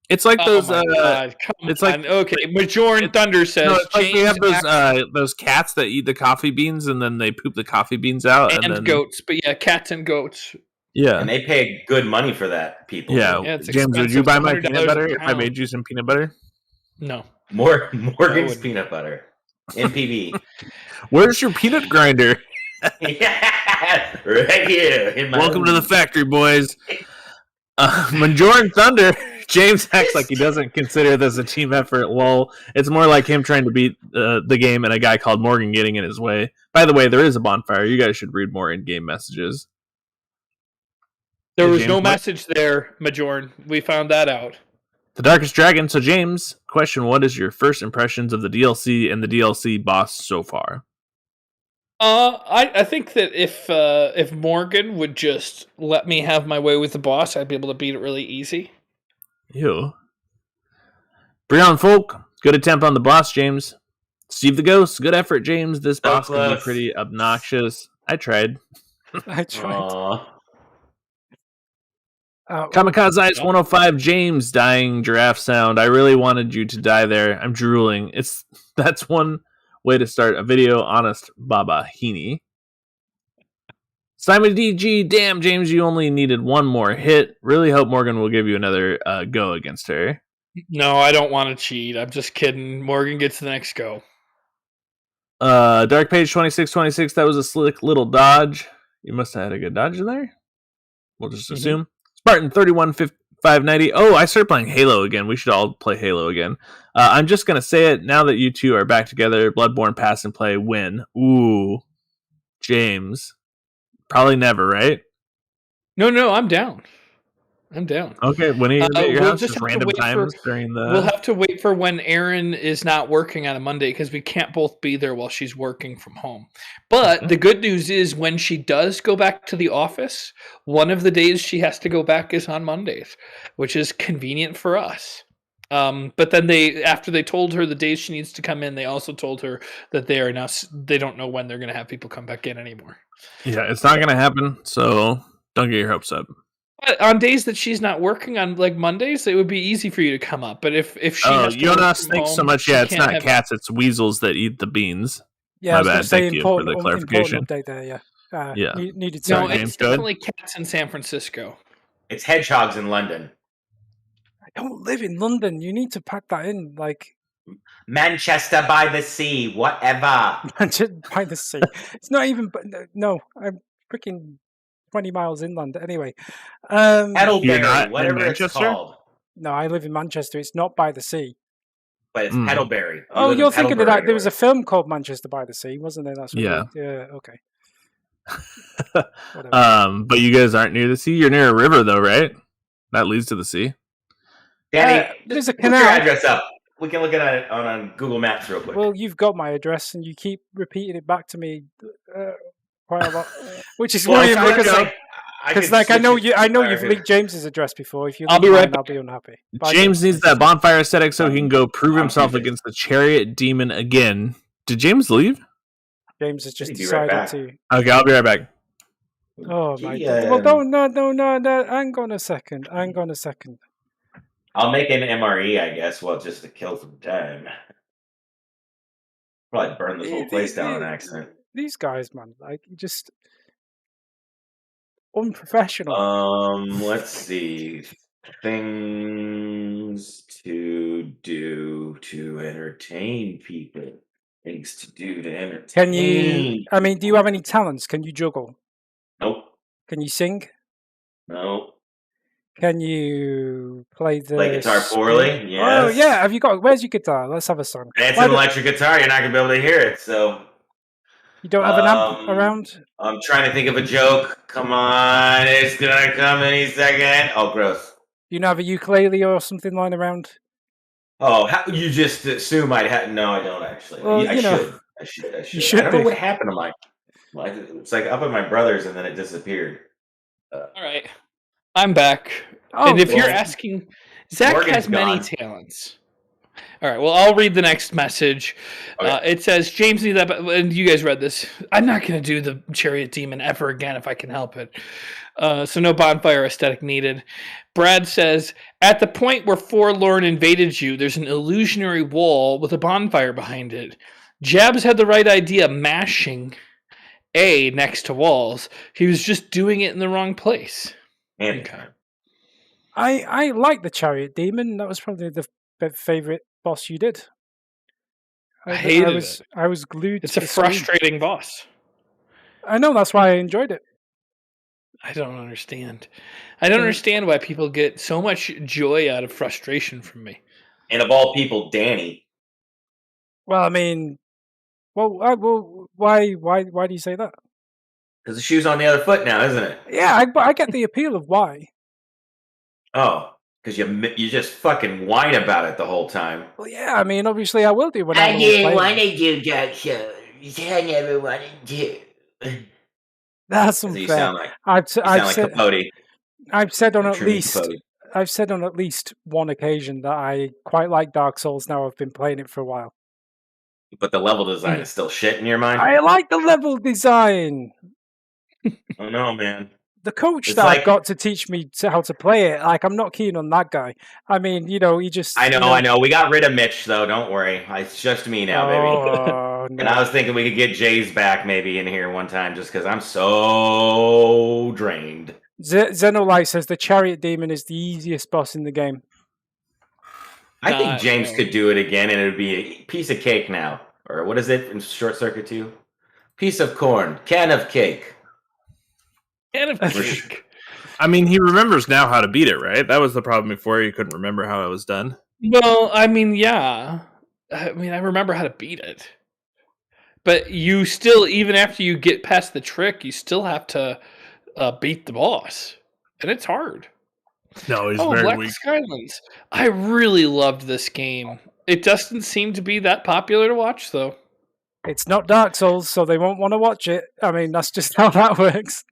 S1: It's like those
S2: Oh my God, come
S1: it's
S2: on.
S1: like-
S2: Okay, Majoran Thunder says
S1: no, it's like we have
S2: James
S1: those cats that eat the coffee beans and then they poop the coffee beans out
S2: and
S1: then,
S2: goats, but yeah, cats and goats.
S1: Yeah.
S4: And they pay good money for that, people.
S1: Yeah.
S2: Yeah, it's
S1: James, would you
S2: expensive.
S1: buy my
S2: $100
S1: peanut butter
S2: a
S1: if I
S2: pound.
S1: made you some peanut butter?
S2: No.
S4: Morgan's
S2: wouldn't.
S4: peanut butter. MPB.
S1: Where's your peanut grinder?
S4: Yeah, right here. In my
S1: Welcome to the factory, boys. Majoran Thunder. James acts like he doesn't consider this a team effort. Lol. It's more like him trying to beat the game and a guy called Morgan getting in his way. By the way, there is a bonfire. You guys should read more in-game messages.
S2: There
S1: Hey,
S2: was
S1: James,
S2: no
S1: what?
S2: message there, Majoran. We found that out.
S1: The Darkest Dragon. So, James, question: what is your first impressions of the DLC and the DLC boss so far?
S2: I think that if Morgan would just let me have my way with the boss, I'd be able to beat it really easy.
S1: Ew. Breon Folk, good attempt on the boss, James. Steve the Ghost, good effort, James. This boss can be
S4: close.
S1: pretty obnoxious. I tried.
S3: I tried.
S4: Aw.
S1: Kamikaze Ice 105, James, dying giraffe sound. I really wanted you to die there. I'm drooling. That's one way to start a video. Honest Baba Heaney. Simon DG, damn, James, you only needed one more hit. Really hope Morgan will give you another go against her.
S2: No, I don't want to cheat. I'm just kidding. Morgan gets the next go.
S1: Dark Page 2626, that was a slick little dodge. You must have had a good dodge in there. We'll just assume. Spartan 31590. Oh, I started playing Halo again. We should all play Halo again. I'm just going to say it now that you two are back together. Bloodborne pass and play win. Ooh. James. Probably never, right?
S2: No, I'm down. I'm down.
S1: Okay, when are you at your
S2: we'll
S1: house?
S2: just
S1: Just
S2: have to
S1: random
S2: wait
S1: times during the...
S2: We'll have to wait for when Erin is not working on a Monday because we can't both be there while she's working from home. But the good news is when she does go back to the office, one of the days she has to go back is on Mondays, which is convenient for us. But then after they told her the days she needs to come in, they also told her that they don't know when they're going to have people come back in anymore.
S1: Yeah, it's not going to happen, so don't get your hopes up.
S2: But on days that she's not working on like Mondays, it would be easy for you to come up. But if she has to work
S1: Jonas,
S2: from
S1: thanks so
S2: home,
S1: much.
S2: she
S1: Yeah, it's
S2: can't
S1: not
S2: have-
S1: cats, it's weasels that eat the beans.
S3: Yeah,
S1: My
S3: I was going
S1: bad.
S3: to say
S1: Thank you for the
S3: important
S1: clarification.
S3: update there. Yeah.
S1: Yeah.
S3: Needed
S2: No,
S3: to.
S1: James,
S2: it's
S1: go ahead.
S2: definitely cats in San Francisco.
S4: It's hedgehogs in London.
S3: I don't live in London. You need to pack that in, like
S4: Manchester by the sea, whatever.
S3: by the sea. It's not even. No, I'm freaking 20 miles inland. Anyway,
S4: Heddleberry, whatever it's called.
S3: No, I live in Manchester. It's not by the sea.
S4: But it's Heddleberry.
S3: Oh, you're thinking of that. There was a film called Manchester by the Sea, wasn't there? That's what okay.
S1: But you guys aren't near the sea. You're near a river, though, right? That leads to the sea.
S4: Danny,
S3: there's a
S4: put
S3: canal.
S4: your address up. We can look at it on Google Maps real quick.
S3: Well, you've got my address, and you keep repeating it back to me quite a lot, which is worrying because I know you've leaked James's address before. If you leak mine, I'll be unhappy.
S1: James needs that bonfire aesthetic so he can go prove himself against the chariot demon again. Did James leave?
S3: James has just decided to.
S1: Okay, I'll be right back.
S3: Oh my God! Well, no. Hang on a second.
S4: I'll make an MRE, I guess. Well, just to kill some time. Probably burn this whole place down on accident.
S3: These guys, man, like just unprofessional.
S4: Let's see. Things to do to entertain people. Things to do to entertain.
S3: Can you? I mean, do you have any talents? Can you juggle?
S4: Nope.
S3: Can you sing?
S4: No.
S3: Can you play
S4: guitar poorly? Yes.
S3: Oh yeah. Have you got? Where's your guitar? Let's have a song.
S4: It's an electric guitar. You're not gonna be able to hear it. So.
S3: You don't have an amp around?
S4: I'm trying to think of a joke. Come on, it's gonna come any second. Oh, gross.
S3: You don't have a ukulele or something lying around?
S4: Oh, you just assume I'd have? No, I don't actually.
S3: Well,
S4: I should.
S3: You should.
S4: I don't know what happened to my. It's like up at my brother's and then it disappeared.
S2: All right, I'm back. And if you're asking, Zach
S4: Morgan's
S2: has many
S4: gone.
S2: talents. All right, well, I'll read the next message.
S4: Okay.
S2: It says, James needs that, and you guys read this. I'm not going to do the chariot demon ever again if I can help it. So no bonfire aesthetic needed. Brad says, at the point where Forlorn invaded you, there's an illusionary wall with a bonfire behind it. Jabs had the right idea, mashing A next to walls. He was just doing it in the wrong place.
S4: Okay.
S3: I like the chariot demon. That was probably the favorite boss you did.
S2: I hated it.
S3: I was glued.
S2: It's a frustrating boss.
S3: I know, that's why I enjoyed it.
S2: I don't understand. I don't understand why people get so much joy out of frustration from me.
S4: And of all people, Danny.
S3: Well, I mean, why do you say that?
S4: Because the shoe's on the other foot now, isn't it?
S3: Yeah, I get the appeal of why.
S4: Oh, because you just fucking whine about it the whole time.
S3: Well, yeah, I mean, obviously I will do when
S5: I didn't want to do Dark Souls. I never wanted to.
S3: That's unfair.
S4: You sound like
S3: said,
S4: Capote.
S3: I've said on at least one occasion that I quite like Dark Souls now. I've been playing it for a while.
S4: But the level design is still shit in your mind?
S3: I like the level design.
S4: Oh no, man.
S3: The coach I've got to teach me how to play it, I'm not keen on that guy. I mean, he just...
S4: I know. We got rid of Mitch, though. Don't worry. It's just me now, baby.
S3: No.
S4: And I was thinking we could get Jay's back maybe in here one time just because I'm so drained.
S3: Xenolight says the chariot demon is the easiest boss in the game.
S4: I think James could do it again and it would be a piece of cake now. Or what is it in Short Circuit 2? Piece of corn. Can of cake.
S1: I mean, he remembers now how to beat it, right? That was the problem before. He couldn't remember how it was done.
S2: Well, I mean, yeah. I remember how to beat it. But you still, even after you get past the trick, you still have to beat the boss. And it's hard.
S1: No, he's very
S2: Black
S1: weak.
S2: Skylands. I really loved this game. It doesn't seem to be that popular to watch, though.
S3: It's not Dark Souls, so they won't want to watch it. I mean, that's just how that works.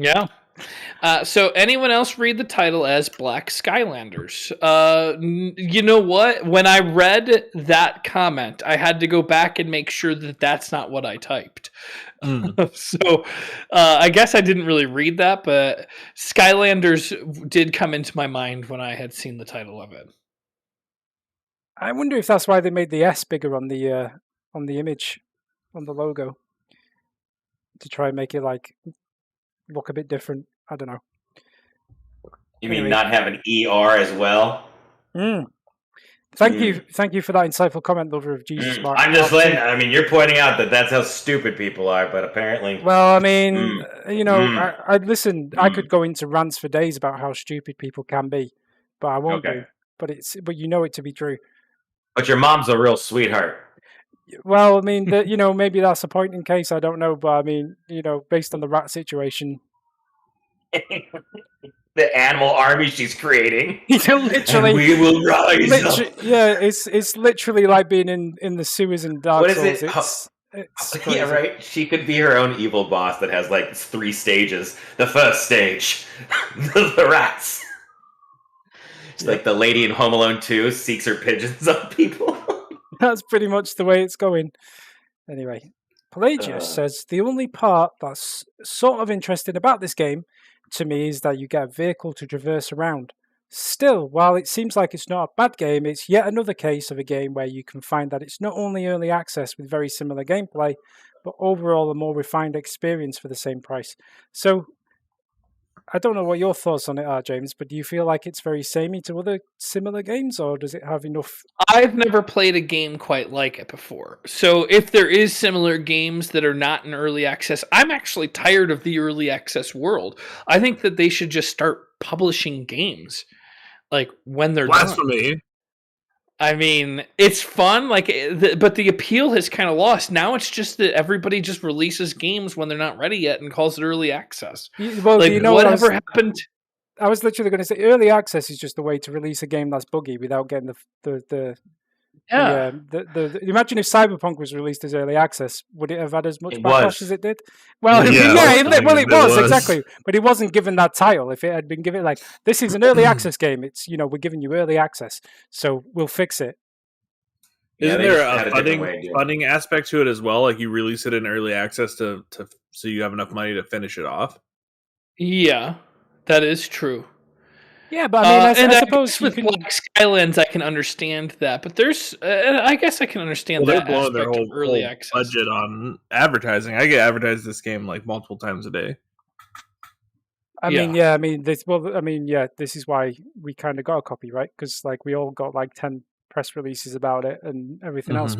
S2: Yeah. So anyone else read the title as Black Skylanders? You know what? When I read that comment, I had to go back and make sure that that's not what I typed. So I guess I didn't really read that, but Skylanders did come into my mind when I had seen the title of it.
S3: I wonder if that's why they made the S bigger on the image, on the logo, to try and make it look a bit different. I don't know.
S4: You mean not have an ER as well?
S3: Thank you for that insightful comment, lover of Jesus. Mark.
S4: I'm just letting. I mean, you're pointing out that that's how stupid people are, but apparently.
S3: Well, I mean, I listen. I could go into rants for days about how stupid people can be, but I won't do. But you know it to be true.
S4: But your mom's a real sweetheart.
S3: Well, I mean, maybe that's a point in case. I don't know, but I mean, based on the rat situation.
S4: The animal army she's creating.
S3: Literally,
S4: and we will rise up.
S3: Yeah, it's literally like being in the sewers in Dark Souls. It's crazy.
S4: Yeah, right. She could be her own evil boss that has like 3 stages. The first stage, the rats. It's like the lady in Home Alone 2 seeks her pigeons on people.
S3: That's pretty much the way it's going. Anyway, Pelagius says the only part that's sort of interesting about this game to me is that you get a vehicle to traverse around. Still, while it seems like it's not a bad game, it's yet another case of a game where you can find that it's not only early access with very similar gameplay, but overall a more refined experience for the same price. So, I don't know what your thoughts on it are, James, but do you feel like it's very samey to other similar games, or does it have enough?
S2: I've never played a game quite like it before. So if there is similar games that are not in early access, I'm actually tired of the early access world. I think that they should just start publishing games, like when they're
S1: blasphemy.
S2: Done. I mean, it's fun, but the appeal has kind of lost. Now it's just that everybody just releases games when they're not ready yet and calls it early access.
S3: Well,
S2: whatever happened?
S3: I was literally going to say early access is just a way to release a game that's buggy without getting the imagine if Cyberpunk was released as early access, would it have had as much backlash as it did? Well, it was exactly, but it wasn't given that title. If it had been given like this is an early access game, it's we're giving you early access, so we'll fix it.
S1: Isn't there a funding aspect to it as well? Like you release it in early access to so you have enough money to finish it off.
S2: Yeah, that is true.
S3: Yeah, but I mean, I suppose
S2: with Black Skylands, I can understand that. But there's, I guess I can understand that.
S1: They're blowing their whole access budget on advertising. I get advertised this game like multiple times a day.
S3: This is why we kind of got a copy, right? Because like we all got like 10 press releases about it and everything else.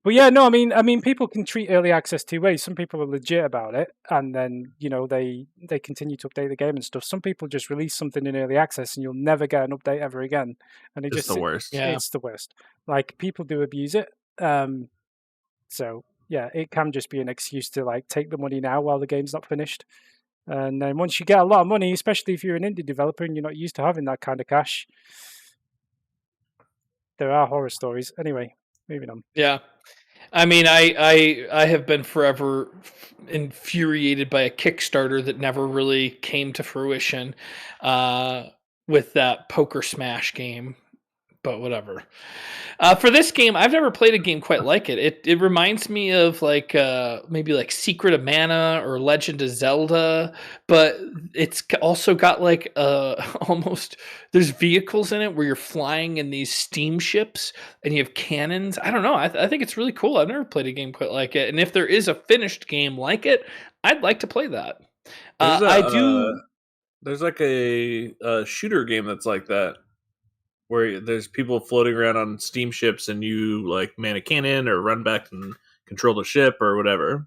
S3: But yeah, no, I mean, people can treat early access 2 ways. Some people are legit about it, and then they continue to update the game and stuff. Some people just release something in early access, and you'll never get an update ever again. And
S1: it's the worst.
S3: It's the worst. Like people do abuse it. So yeah, it can just be an excuse to like take the money now while the game's not finished. And then once you get a lot of money, especially if you're an indie developer and you're not used to having that kind of cash, there are horror stories. Anyway, moving on.
S2: Yeah. I mean, I have been forever infuriated by a Kickstarter that never really came to fruition with that Poker Smash game, but whatever. For this game, I've never played a game quite like it. It reminds me of like maybe like Secret of Mana or Legend of Zelda, but it's also got like almost there's vehicles in it where you're flying in these steamships and you have cannons. I don't know. I think it's really cool. I've never played a game quite like it, and if there is a finished game like it, I'd like to play that.
S1: There's like a shooter game that's like that, where there's people floating around on steamships and you like man a cannon or run back and control the ship or whatever.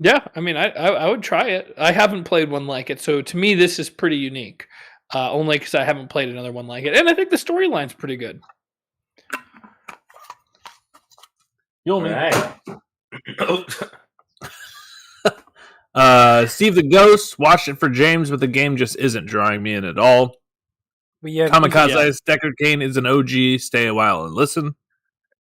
S2: Yeah, I mean, I would try it. I haven't played one like it, so to me this is pretty unique. Only because I haven't played another one like it, and I think the storyline's pretty good.
S1: You'll Steve the Ghost watched it for James, but the game just isn't drawing me in at all. Kamikaze's Deckard Cain is an OG. Stay a while and listen.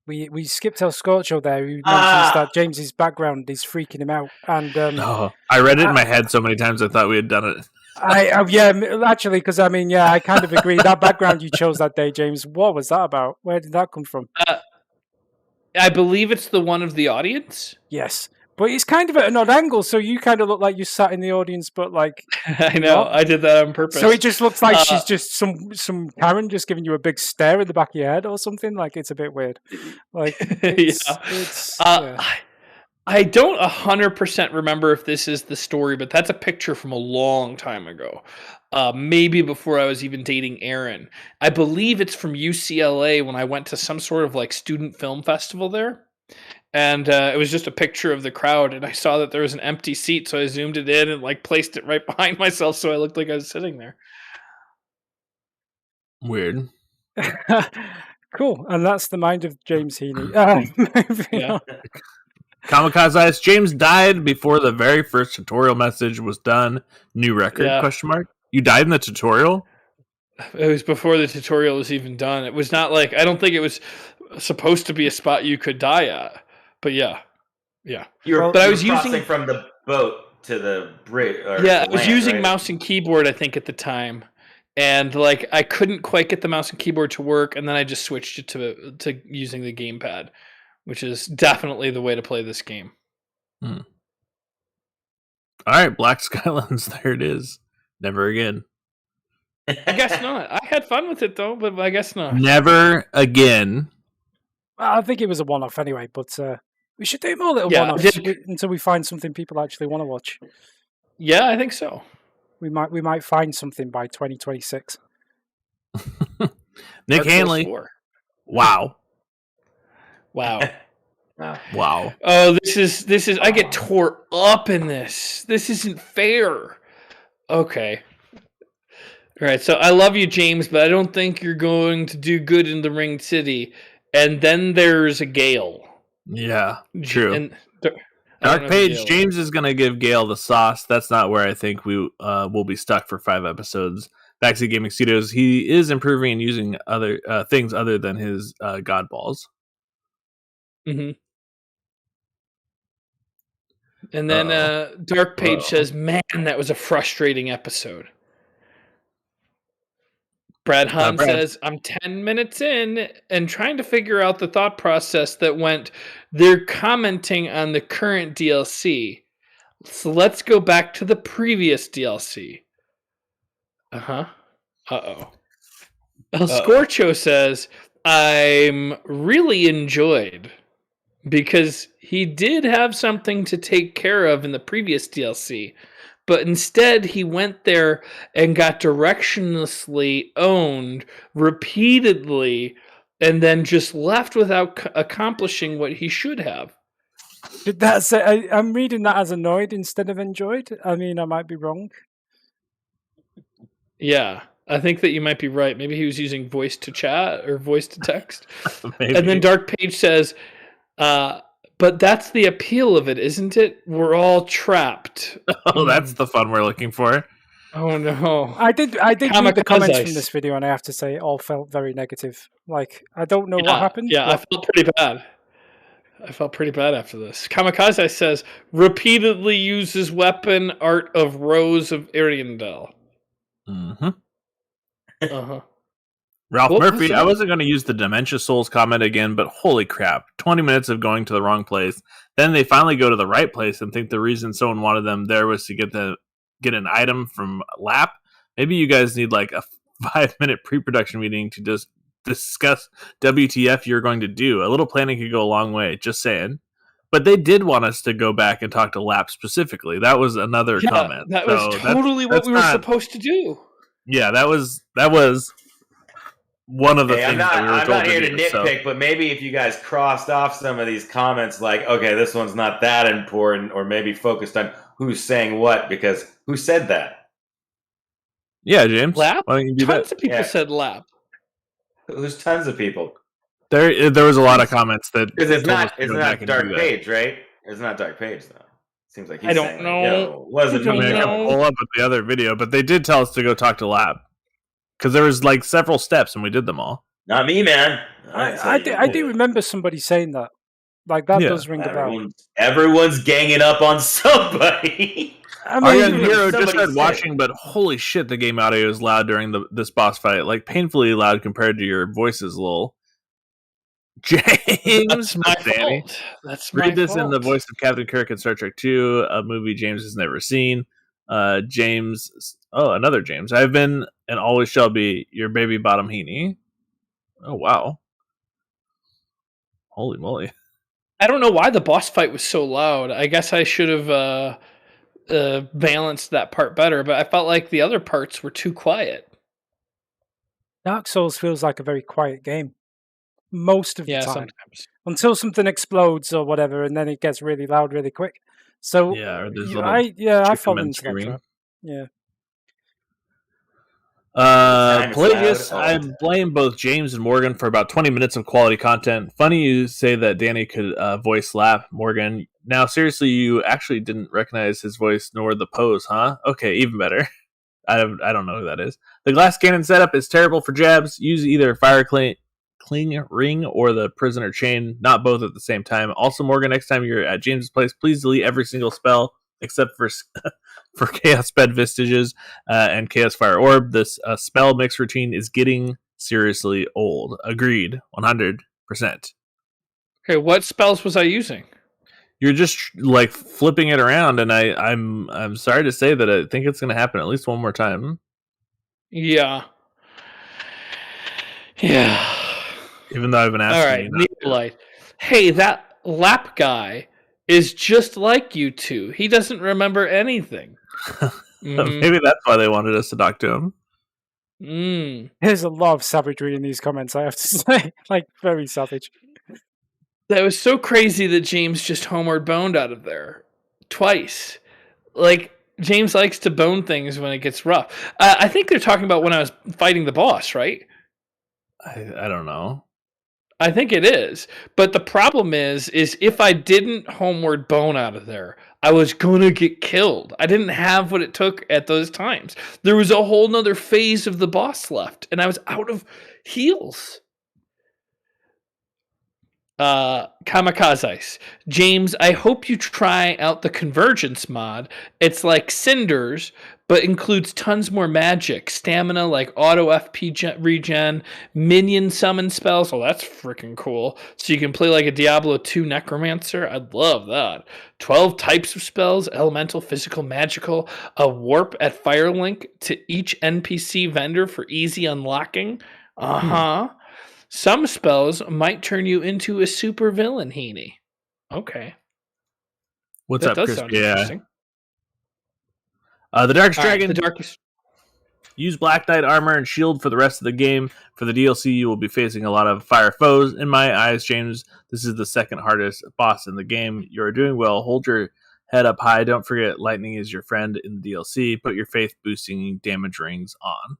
S3: We skipped El Scorcho there, who mentions that James's background is freaking him out. And
S1: I read it in my head so many times I thought we had done it.
S3: Actually, because I kind of agree. That background you chose that day, James, what was that about? Where did that come from?
S2: I believe it's the one of the audience.
S3: Yes. But it's kind of at an odd angle, so you kind of look like you sat in the audience, but like...
S2: I know, I did that on purpose.
S3: So it just looks like she's just some Karen just giving you a big stare in the back of your head or something. Like, it's a bit weird. Like,
S2: I don't 100% remember if this is the story, but that's a picture from a long time ago. Maybe before I was even dating Aaron. I believe it's from UCLA when I went to some sort of like student film festival there. And it was just a picture of the crowd, and I saw that there was an empty seat, so I zoomed it in and like placed it right behind myself, so I looked like I was sitting there.
S1: Weird.
S3: Cool, and that's the mind of James Heaney.
S2: Yeah.
S1: Kamikaze James died before the very first tutorial message was done. New record?
S2: Yeah.
S1: Question mark. You died in the tutorial?
S2: It was before the tutorial was even done. It was not like I don't think it was supposed to be a spot you could die at. But yeah.
S4: I was using from the boat to the bridge.
S2: I was using mouse and keyboard, I think, at the time, and like I couldn't quite get the mouse and keyboard to work, and then I just switched it to using the gamepad, which is definitely the way to play this game.
S1: All right, Black Skylands. There it is. Never again.
S2: I guess not. I had fun with it though, but I guess not.
S1: Never again.
S3: I think it was a one-off anyway, but we should do more little one-offs until we find something people actually want to watch.
S2: Yeah, I think so.
S3: We might find something by 2026.
S1: Nick Hanley. Wow. Wow.
S2: Oh, this is I get tore up in this. This isn't fair. Okay. All right, so I love you, James, but I don't think you're going to do good in the Ringed City. And then there's a Gale.
S1: Yeah, true.
S2: And
S1: Dark Page, James is going to give Gale the sauce. That's not where I think we will be stuck for 5 episodes. Backseat Gaming Studios, he is improving and using other things other than his God Balls.
S2: Mm-hmm. And then Dark Page says, man, that was a frustrating episode. Brad Hahn says, I'm 10 minutes in and trying to figure out the thought process that went, they're commenting on the current DLC. So let's go back to the previous DLC. Uh-huh. Uh-oh. El Scorcho says, I'm really enjoyed because he did have something to take care of in the previous DLC. But instead, he went there and got directionlessly owned repeatedly and then just left without accomplishing what he should have.
S3: Did that say? I'm reading that as annoyed instead of enjoyed. I mean, I might be wrong.
S2: Yeah, I think that you might be right. Maybe he was using voice to chat or voice to text. And then Dark Page says, but that's the appeal of it, isn't it? We're all trapped.
S1: Oh, that's the fun we're looking for.
S2: Oh no!
S3: I did read the comments from this video, and I have to say, it all felt very negative. Like, I don't know what happened.
S2: Yeah, I felt pretty bad. I felt pretty bad after this. Kamikaze says, repeatedly uses weapon art of Rose of Ariandel.
S1: Mm-hmm.
S2: Uh-huh.
S1: Ralph Murphy, I wasn't going to use the Dementia Souls comment again, but holy crap. 20 minutes of going to the wrong place. Then they finally go to the right place and think the reason someone wanted them there was to get an item from Lap. Maybe you guys need like a 5-minute pre-production meeting to just discuss WTF you're going to do. A little planning could go a long way, just saying. But they did want us to go back and talk to Lap specifically. That was another comment.
S2: That was totally what we were supposed to do.
S1: Yeah, that was one of the things that we were told to do.
S4: I'm not here to nitpick, but maybe if you guys crossed off some of these comments, like, okay, this one's not that important, or maybe focused on who's saying what, because who said that?
S1: Yeah, James.
S2: Lap?
S1: Why don't you do
S2: tons of people said Lap.
S4: Who's tons of people?
S1: There was a lot of comments that
S4: because it's not Dark Page, right? It's not Dark Page though. Seems like he's
S2: I don't know.
S4: Wasn't me.
S1: I can pull up with the other video, but they did tell us to go talk to Lab because there was like several steps and we did them all.
S4: Not me, man.
S3: I do remember somebody saying that. Like that does ring a bell.
S4: Everyone's ganging up on somebody.
S1: I mean, Hero just started watching, but holy shit, the game audio is loud during this boss fight. Like painfully loud compared to your voices, lol. James,
S2: that's my fault. That's my
S1: read this
S2: fault.
S1: in the voice of Captain Kirk in Star Trek 2, a movie James has never seen. James, another James. I've been and always shall be your baby bottom heaney. Oh wow, holy moly!
S2: I don't know why the boss fight was so loud. I guess I should have balanced that part better, but I felt like the other parts were too quiet.
S3: Dark Souls feels like a very quiet game most of the time.
S2: Sometimes.
S3: Until something explodes or whatever, and then it gets really loud really quick. So
S1: or there's
S3: I fall into that trap. Yeah.
S1: Pelagius, I blame both James and Morgan for about 20 minutes of quality content. Funny you say that Danny could voice Lap, Morgan. Now, seriously, you actually didn't recognize his voice nor the pose, huh? Okay, even better. I don't know who that is. The glass cannon setup is terrible for jabs. Use either fire cling ring or the prisoner chain, not both at the same time. Also, Morgan, next time you're at James's place, please delete every single spell except for Chaos Bed Vestiges and Chaos Fire Orb. This spell mix routine is getting seriously old. Agreed, 100%.
S2: Okay, what spells was I using?
S1: You're just like flipping it around, and I'm sorry to say that I think it's going to happen at least one more time.
S2: Yeah.
S1: Even though I've been asking.
S2: All right, Neolite. Hey, that Lap guy is just like you two. He doesn't remember anything.
S1: Maybe that's why they wanted us to talk to him.
S3: There's a lot of savagery in these comments, I have to say. Like, very savage.
S2: That was so crazy that James just homeward boned out of there. Twice. Like, James likes to bone things when it gets rough. I think they're talking about when I was fighting the boss, right?
S1: I don't know.
S2: I think it is. But the problem is if I didn't homeward bone out of there, I was going to get killed. I didn't have what it took at those times. There was a whole nother phase of the boss left, and I was out of heals. Kamikaze. James, I hope you try out the Convergence mod. It's like Cinders, but includes tons more magic, stamina like auto FP regen, minion summon spells. Oh, that's freaking cool. So you can play like a Diablo 2 Necromancer. I'd love that. 12 types of spells, elemental, physical, magical, a warp at Firelink to each NPC vendor for easy unlocking. Some spells might turn you into a super villain, Heaney. Okay.
S1: What's up, Chris?
S2: Interesting.
S1: The Darkest Dragon.
S2: The Darkest.
S1: Use Black Knight armor and shield for the rest of the game. For the DLC, you will be facing a lot of fire foes. In my eyes, James, this is the second hardest boss in the game. You are doing well. Hold your head up high. Don't forget, lightning is your friend in the DLC. Put your faith-boosting damage rings on.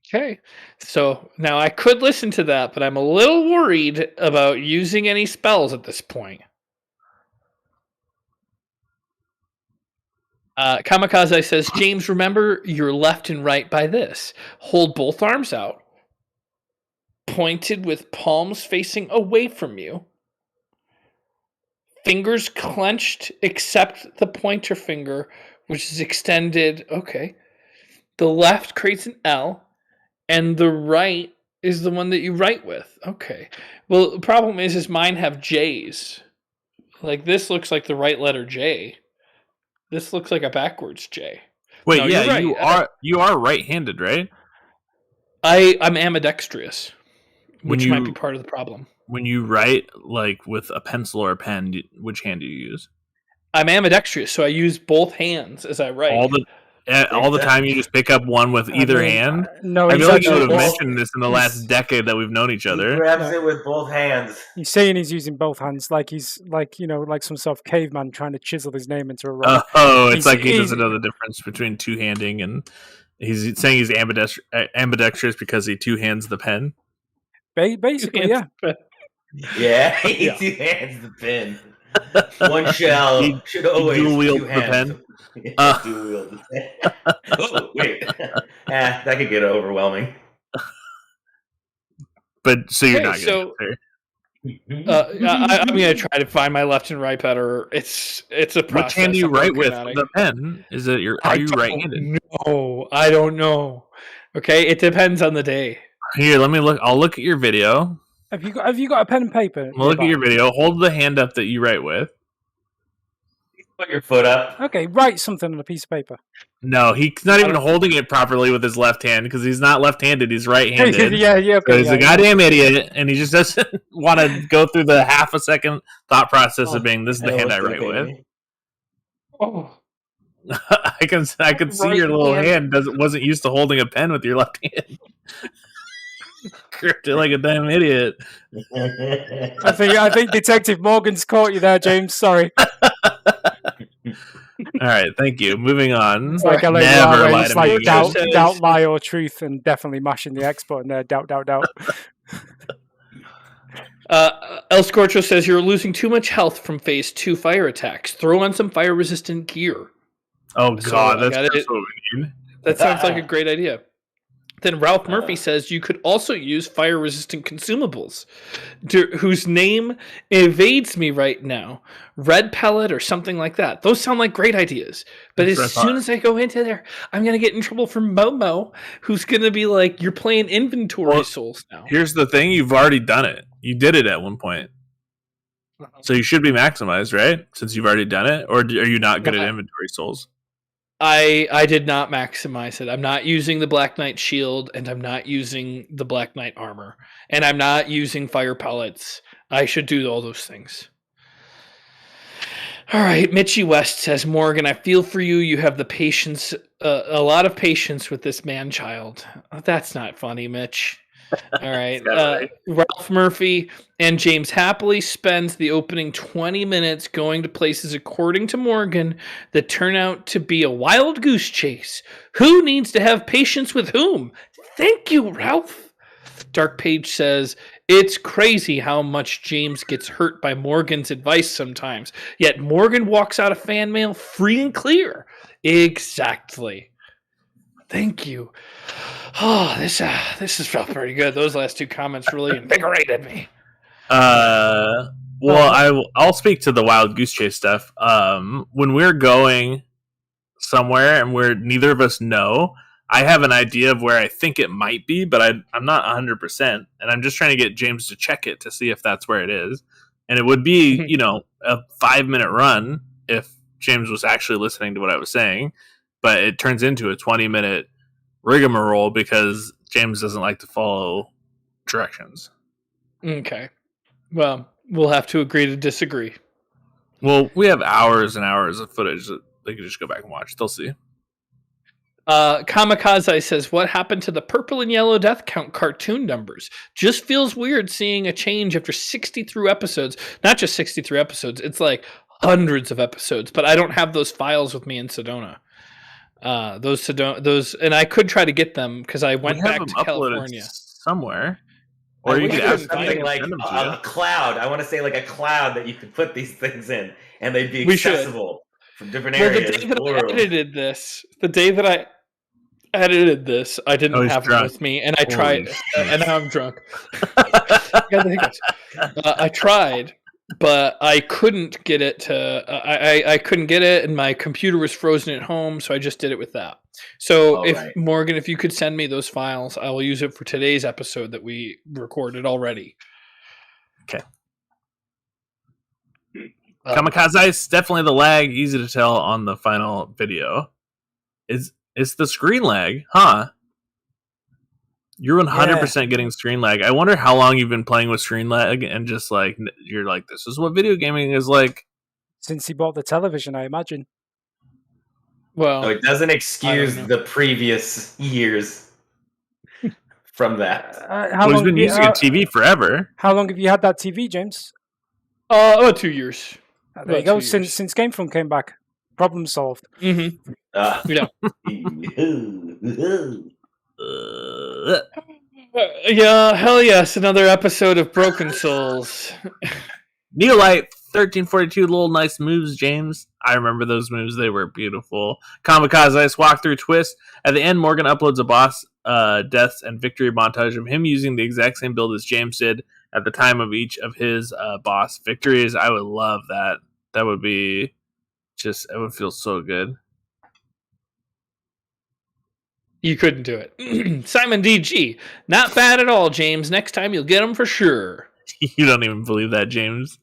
S2: Okay, so now I could listen to that, but I'm a little worried about using any spells at this point. Kamikaze says, James, remember your left and right by this. Hold both arms out, pointed with palms facing away from you. Fingers clenched except the pointer finger, which is extended. Okay. The left creates an L. And the right is the one that you write with. Okay. Well, the problem is mine have J's. Like, this looks like the right letter J. This looks like a backwards J.
S1: Wait, no, right. You are right-handed, right?
S2: I'm ambidextrous, which might be part of the problem.
S1: When you write, like, with a pencil or a pen, which hand do you use?
S2: I'm ambidextrous, so I use both hands as I write.
S1: All the time you just pick up one with either hand?
S3: No,
S1: I feel like you would have mentioned this in the last decade that we've known each other.
S5: He grabs it with both hands.
S3: He's saying he's using both hands, like he's like some sort of caveman trying to chisel his name into a rock.
S1: It's like he doesn't know the difference between two-handing and he's saying he's ambidextrous because he two-hands the pen.
S3: Basically, yeah.
S5: Yeah, he two-hands the pen. One shell should always
S1: dual-wield the pen.
S5: Dual-wield the pen. Oh, wait. That could get overwhelming.
S1: But so you're not going
S2: to. I'm going to try to find my left and right better. It's a process.
S1: Which hand do you write with the pen? Are you right-handed?
S2: No, I don't know. Okay, it depends on the day.
S1: Here, let me look. I'll look at your video.
S3: Have you got a pen and paper?
S1: Look at your video. Hold the hand up that you write with.
S5: Put your foot up.
S3: Okay, write something on a piece of paper.
S1: No, he's not even holding it properly with his left hand because he's not left-handed. He's right-handed.
S3: yeah. Okay,
S1: so he's a goddamn idiot, and he just doesn't want to go through the half a second thought process of being, this is the hand I write with.
S2: Oh.
S1: I can see your little hand wasn't used to holding a pen with your left hand. Gripped it like a damn idiot.
S3: I think Detective Morgan's caught you there, James. Sorry.
S1: All right, thank you. Moving on.
S3: It's like
S1: Never lie
S3: it's
S1: to
S3: like
S1: me.
S3: doubt, lie, or truth, and definitely mashing the X button there. Doubt.
S2: El Scorcho says you're losing too much health from phase 2 fire attacks. Throw on some fire resistant gear.
S1: Oh god, that's what we need.
S2: That sounds like a great idea. Then Ralph Murphy says you could also use fire-resistant consumables, whose name evades me right now. Red pellet or something like that. Those sound like great ideas. But as soon as I go into there, I'm going to get in trouble from Momo, who's going to be like, you're playing inventory souls now.
S1: Here's the thing. You've already done it. You did it at one point. So you should be maximized, right? Since you've already done it? Or are you not good at inventory souls?
S2: I did not maximize it. I'm not using the Black Knight shield, and I'm not using the Black Knight armor, and I'm not using fire pellets. I should do all those things. All right, Mitchie West says, Morgan, I feel for you. You have the patience, a lot of patience with this man-child. That's not funny, Mitch. All right. Ralph Murphy and James happily spends the opening 20 minutes going to places, according to Morgan, that turn out to be a wild goose chase. Who needs to have patience with whom? Thank you, Ralph. Dark Page says, it's crazy how much James gets hurt by Morgan's advice sometimes, yet Morgan walks out of fan mail free and clear. Exactly. Thank you. Oh, this has felt pretty good. Those last two comments really invigorated me.
S1: Well, I'll speak to the wild goose chase stuff. When we're going somewhere and neither of us know, I have an idea of where I think it might be, but I'm not 100%, and I'm just trying to get James to check it to see if that's where it is. And it would be, a 5-minute run if James was actually listening to what I was saying, but it turns into a 20-minute rigmarole because James doesn't like to follow directions.
S2: Okay. Well, we'll have to agree to disagree.
S1: Well, we have hours and hours of footage that they can just go back and watch. They'll see.
S2: Kamikaze says, what happened to the purple and yellow death count cartoon numbers? Just feels weird seeing a change after 63 episodes. Not just 63 episodes. It's like hundreds of episodes, but I don't have those files with me in Sedona. Those, and I could try to get them because I went back to California
S1: somewhere. Or you could have
S5: something like a cloud. I want to say like a cloud that you could put these things in, and they'd be accessible from different areas.
S2: The day that I edited this, I didn't have it with me, and I tried, and now I'm drunk. I tried, but I couldn't get it to. I couldn't get it, and my computer was frozen at home, so I just did it with that. So, Morgan, if you could send me those files, I will use it for today's episode that we recorded already.
S1: Okay. Kamikaze is definitely the lag. Easy to tell on the final video. It's the screen lag, huh? You're 100% getting screen lag. I wonder how long you've been playing with screen lag and just like, you're like, this is what video gaming is like.
S3: Since he bought the television, I imagine.
S5: Well, so it doesn't excuse the previous years from that.
S1: He's been using a TV forever.
S3: How long have you had that TV, James?
S2: 2 years.
S3: There you go. Since GameFront came back, problem solved.
S2: Mm-hmm. Yeah, hell yes, another episode of Broken Souls.
S1: Neolite 1342, little nice moves, James. I remember those moves. They were beautiful. Kamikaze walkthrough twist. At the end, Morgan uploads a boss deaths and victory montage of him using the exact same build as James did at the time of each of his boss victories. I would love that. That would be it would feel so good.
S2: You couldn't do it. Simon DG. Not bad at all, James. Next time you'll get them for sure.
S1: You don't even believe that, James.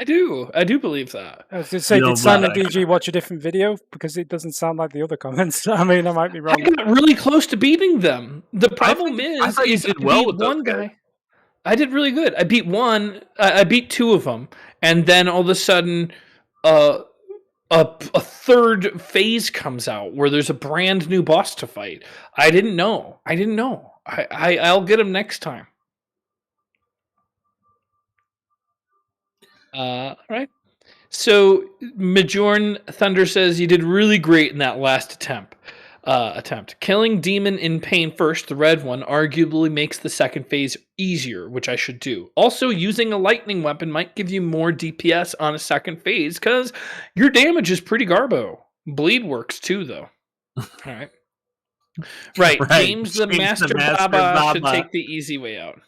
S2: I do believe that.
S3: I was going to say, did Simon DG watch a different video? Because it doesn't sound like the other comments. I mean, I might be wrong.
S2: I got really close to beating them. The problem
S1: I thought you did well with
S2: one guy. I did really good. I beat one. I beat two of them, and then all of a sudden, a third phase comes out where there's a brand new boss to fight. I didn't know. I'll get him next time. All right. So Majorn Thunder says you did really great in that last attempt. Killing demon in pain first, the red one, arguably makes the second phase easier, which I should do. Also, using a lightning weapon might give you more DPS on a second phase because your damage is pretty garbo. Bleed works too, though. All right. Right. James the Master Baba should take the easy way out.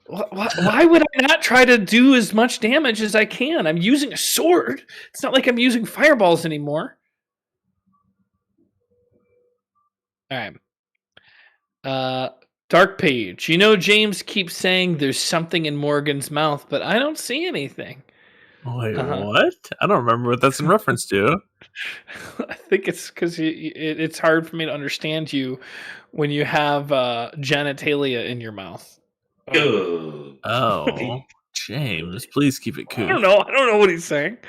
S2: Why would I not try to do as much damage as I can? I'm using a sword. It's not like I'm using fireballs anymore. All right. Dark Page. You know, James keeps saying there's something in Morgan's mouth, but I don't see anything.
S1: Wait, what? I don't remember what that's in reference to.
S2: I think it's because it's hard for me to understand you when you have genitalia in your mouth.
S1: Oh, James, please keep it cool.
S2: I don't know what he's saying.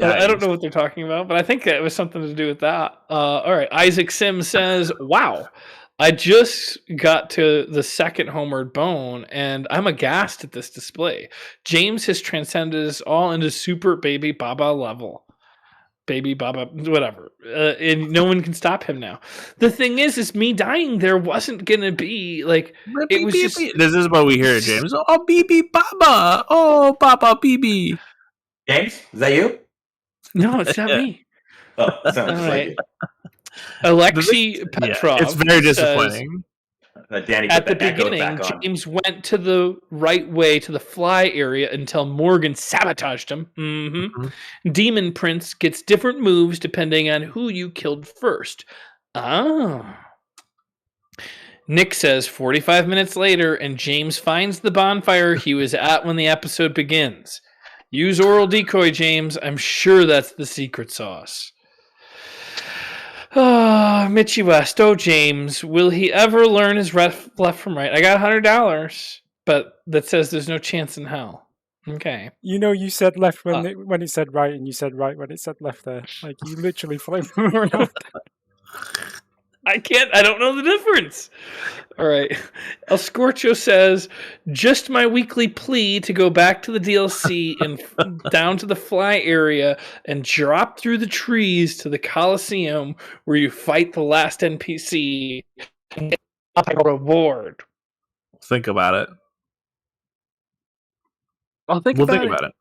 S2: I don't know what they're talking about, but I think it was something to do with that. All right. Isaac Sims says, wow, I just got to the second homeward bone, and I'm aghast at this display. James has transcended us all into super baby Baba level. Baby Baba, whatever. And no one can stop him now. The thing is me dying there wasn't going to be like... It was just...
S1: This is what we hear, James. Oh, BB Baba. Oh, Baba BB.
S5: James, is that you?
S2: No, it's not me.
S5: Oh, sounds like you.
S2: Alexei Petrov.
S1: It's very disappointing.
S5: Danny,
S2: at the beginning, James went to the right way to the fly area until Morgan sabotaged him. Mm-hmm. Demon Prince gets different moves depending on who you killed first. Nick says 45 minutes later, and James finds the bonfire he was at when the episode begins. Use oral decoy, James. I'm sure that's the secret sauce. Mitchie West. Oh, James. Will he ever learn his left from right? I got $100, but that says there's no chance in hell. Okay.
S3: You know, you said left when it said right, and you said right when it said left there. Like, you literally flipped them around.
S2: I don't know the difference. All right. El Scorcho says, just my weekly plea to go back to the DLC and down to the fly area and drop through the trees to the Coliseum where you fight the last NPC and get a reward.
S1: Think about it.
S2: We'll think about it.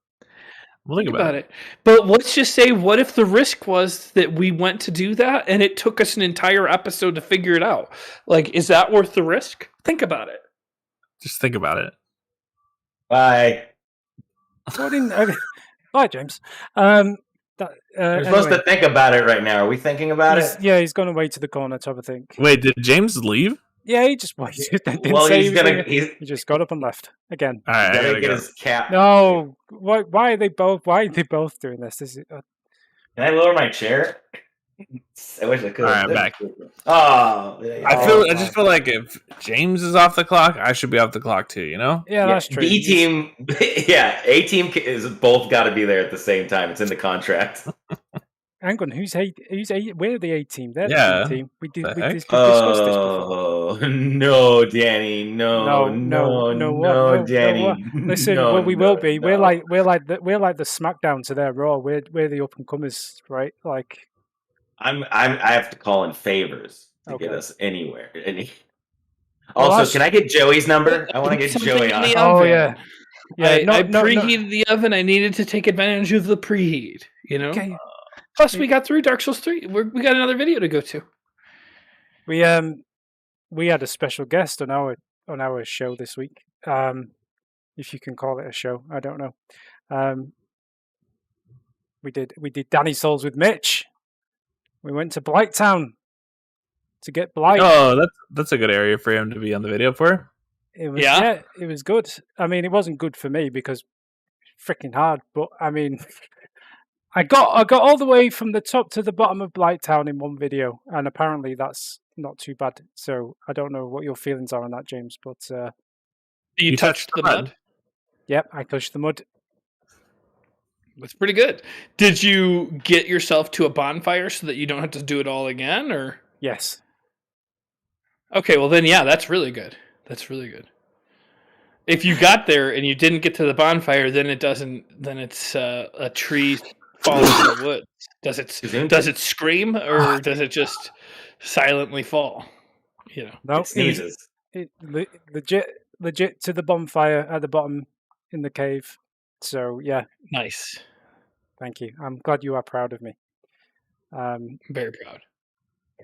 S1: We'll think about it.
S2: But let's just say, what if the risk was that we went to do that and it took us an entire episode to figure it out? Like, is that worth the risk? Think about it.
S1: Just think about it.
S5: Bye.
S3: Bye, James.
S5: We're supposed to think about it right now. Are we thinking about it?
S3: Yeah, he's gone away to the corner to have a think.
S1: Wait, did James leave?
S3: Yeah, he just waited. He just got up and left again.
S1: All right,
S5: he's gonna get his cap.
S3: No, why are they both? Why are they both doing this?
S5: Can I lower my chair? I wish I could.
S1: All right, I'm back.
S5: Oh,
S1: I just feel like if James is off the clock, I should be off the clock too. You know?
S3: Yeah, that's true.
S5: B team, yeah, A team is both got to be there at the same time. It's in the contract.
S3: Hang on, who's A? We're the A team. They're the B team. We discussed this before.
S5: No, Danny, no, Danny.
S3: Listen, we will be. We're like the SmackDown to their Raw. We're the up and comers, right? Like,
S5: I have to call in favors to get us anywhere. Also, can I get Joey's number? I want to get Joey on.
S3: Oh yeah.
S2: I preheated the oven. I needed to take advantage of the preheat. You know.
S3: Okay.
S2: Plus, we got through Dark Souls 3. We got another video to go to.
S3: We had a special guest on our show this week. If you can call it a show, I don't know. We did Danny Souls with Mitch. We went to Blighttown to get Blight.
S1: Oh, that's a good area for him to be on the video for.
S3: It was good. I mean, it wasn't good for me because freaking hard. But I mean, I got all the way from the top to the bottom of Blighttown in one video, and apparently that's not too bad. So I don't know what your feelings are on that, James, but
S2: you touched the mud?
S3: Yep, I touched the mud.
S2: That's pretty good. Did you get yourself to a bonfire so that you don't have to do it all again, or?
S3: Yes.
S2: Okay, well then, yeah, that's really good. That's really good. If you got there and you didn't get to the bonfire, then it doesn't. Then it's a tree falling in the woods. Does it scream, or does it just silently fall? You know,
S3: no,
S4: it sneezes.
S3: Legit to the bonfire at the bottom in the cave. So yeah,
S2: nice.
S3: Thank you. I'm glad you are proud of me.
S2: Very proud.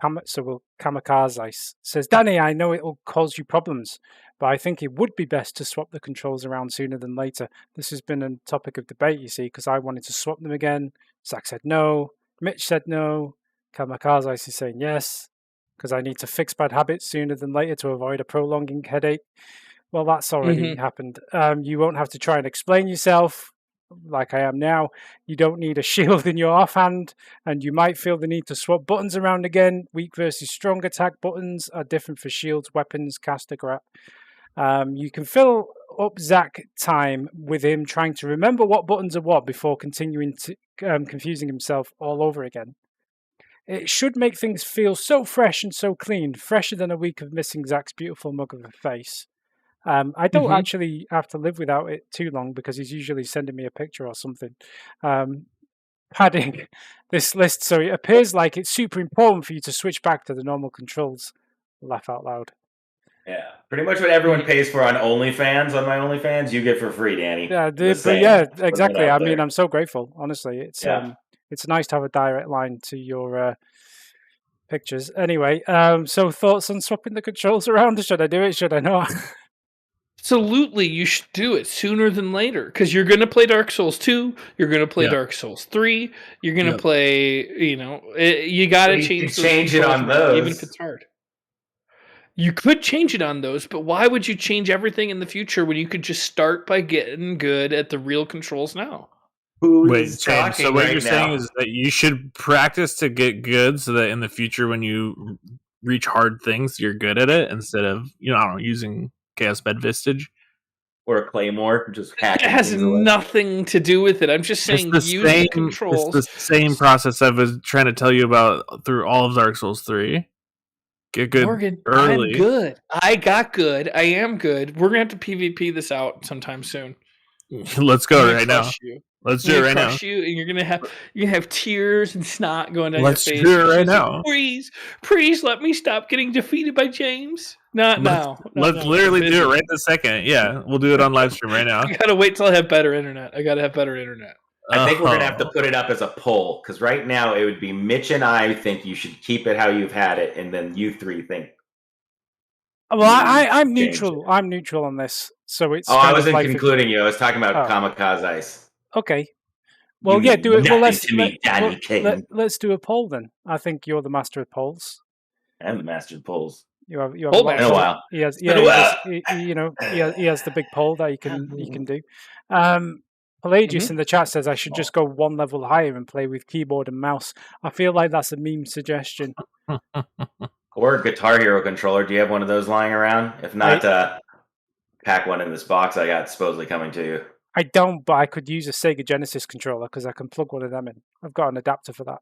S3: Kamikaze says, Danny, I know it will cause you problems, but I think it would be best to swap the controls around sooner than later. This has been a topic of debate, you see, because I wanted to swap them again. Zach said no. Mitch said no. Kamikaze is saying yes, because I need to fix bad habits sooner than later to avoid a prolonging headache. Well, that's already happened. You won't have to try and explain yourself like I am now. You don't need a shield in your offhand, and you might feel the need to swap buttons around again. Weak versus strong attack buttons are different for shields, weapons, caster grab. You can fill up Zach time with him trying to remember what buttons are what before continuing to confusing himself all over again. It should make things feel so fresh and so clean, fresher than a week of missing Zach's beautiful mug of a face. I don't actually have to live without it too long because he's usually sending me a picture or something. Padding this list so it appears like it's super important for you to switch back to the normal controls. Laugh out loud.
S4: Yeah, pretty much what everyone pays for on OnlyFans, on my OnlyFans, you get for free, Danny.
S3: Yeah, yeah, exactly. I mean, I'm so grateful. Honestly, it's nice to have a direct line to your pictures. Anyway, so thoughts on swapping the controls around? Should I do it? Should I not?
S2: Absolutely, you should do it sooner than later because you're going to play Dark Souls 2, you're going to play Dark Souls 3, you're going to play, you got to change
S4: it on those.
S2: Even if it's hard. You could change it on those, but why would you change everything in the future when you could just start by getting good at the real controls now?
S1: Wait, James, so what you're saying is that you should practice to get good so that in the future when you reach hard things, you're good at it instead of, I don't know, using Chaos Bed Vistage
S4: or a Claymore, just hacking.
S2: It has nothing to do with it. I'm just saying use the controls.
S1: It's the same process I was trying to tell you about through all of Dark Souls 3. Get good
S2: Morgan,
S1: early.
S2: I'm good. I got good. I am good. We're going to have to PvP this out sometime soon.
S1: Let's go right now. Let's do it right now.
S2: You, and you're gonna have tears and snot going down
S1: Let's
S2: your face.
S1: Let's do it right now.
S2: Please let me stop getting defeated by James. Not now.
S1: Let's literally do it right this second. Yeah, we'll do it on live stream right now.
S2: I gotta wait till I have better internet. I
S4: think we're gonna have to put it up as a poll because right now it would be Mitch and I think you should keep it how you've had it, and then you three think.
S3: Well, I'm neutral. I'm neutral on this, so it's.
S4: I wasn't concluding you. I was talking about Kamikaze Ice.
S3: Okay. Well, do it. Well, let's do a poll then. I think you're the master of polls.
S4: I'm the master of polls.
S3: You have
S4: a while.
S3: He has the big poll that he can do. Pelagius in the chat says I should just go one level higher and play with keyboard and mouse. I feel like that's a meme suggestion.
S4: Or a Guitar Hero controller. Do you have one of those lying around? If not, pack one in this box I got supposedly coming to you.
S3: I don't, but I could use a Sega Genesis controller because I can plug one of them in. I've got an adapter for that.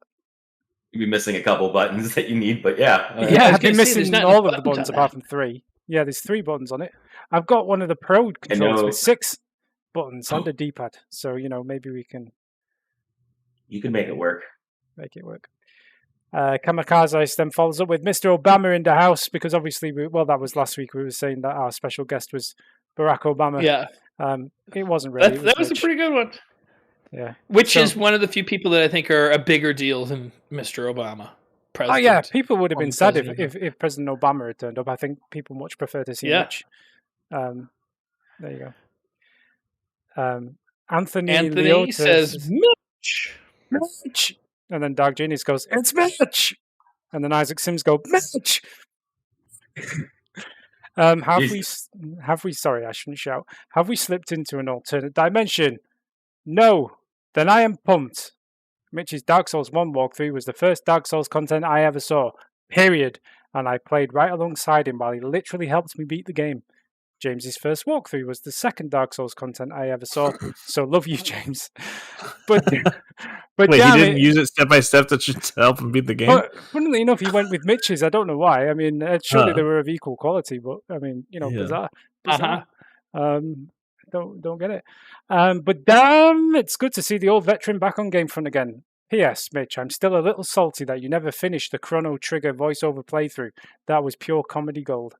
S4: You'd be missing a couple buttons that you need, but yeah.
S3: I've been missing all of the buttons apart from 3. Yeah, there's 3 buttons on it. I've got one of the Pro controllers with 6 buttons and a D-pad. So, maybe we can...
S4: You can make it work.
S3: Make it work. Kamikaze then follows up with Mr. Obama in the house because obviously, that was last week. We were saying that our special guest was Barack Obama.
S2: Yeah.
S3: It wasn't really.
S2: That was a pretty good one.
S3: Yeah.
S2: Which is one of the few people that I think are a bigger deal than Mr. Obama.
S3: Oh, yeah. People would have been sad if President Obama had turned up. I think people much prefer to see Mitch. There you go. Anthony Leota
S2: says,
S3: Mitch. And then Dark Genius goes, it's Mitch. And then Isaac Sims goes, Mitch. Have we? Sorry, I shouldn't shout. Have we slipped into an alternate dimension? No. Then I am pumped. Mitch's Dark Souls 1 walkthrough was the first Dark Souls content I ever saw. Period. And I played right alongside him while he literally helped me beat the game. James's first walkthrough was the second Dark Souls content I ever saw. So love you, James. But
S1: wait, he didn't use it step by step to help him beat the game?
S3: But funnily enough, he went with Mitch's. I don't know why. I mean, surely they were of equal quality, but I mean, bizarre. Don't get it. But damn, it's good to see the old veteran back on GameFront again. P.S. Mitch, I'm still a little salty that you never finished the Chrono Trigger voiceover playthrough. That was pure comedy gold.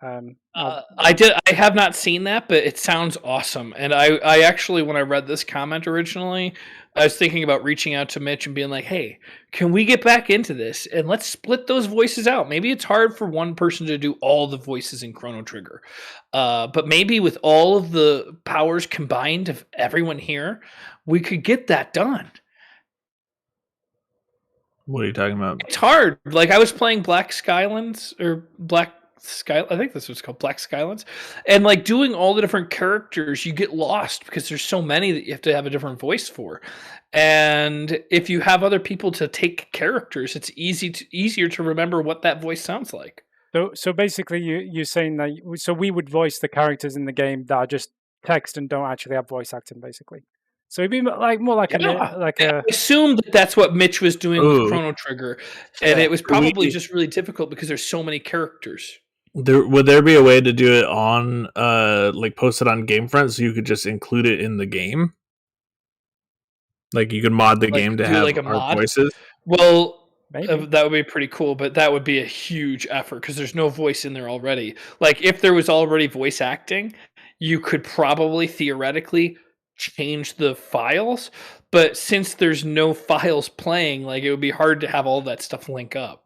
S2: I have not seen that, but it sounds awesome. And I actually, when I read this comment originally, I was thinking about reaching out to Mitch and being like, hey, can we get back into this? And let's split those voices out. Maybe it's hard for one person to do all the voices in Chrono Trigger. But maybe with all of the powers combined of everyone here, we could get that done.
S1: What are you talking about?
S2: It's hard. Like, I was playing Black Skylands, or Black Sky, I think this was called Black Skylands, and like doing all the different characters, you get lost because there's so many that you have to have a different voice for. And if you have other people to take characters, it's easier to remember what that voice sounds like.
S3: So basically, you're saying that we would voice the characters in the game that are just text and don't actually have voice acting, basically. So it'd be like more like
S2: I assumed that's what Mitch was doing with Chrono Trigger, and it was probably just really difficult because there's so many characters.
S1: Would there be a way to do it on like post it on GameFront so you could just include it in the game? Like you could mod the game to have like our voices?
S2: Well, that would be pretty cool, but that would be a huge effort because there's no voice in there already. Like if there was already voice acting, you could probably theoretically change the files, but since there's no files playing, like it would be hard to have all that stuff link up.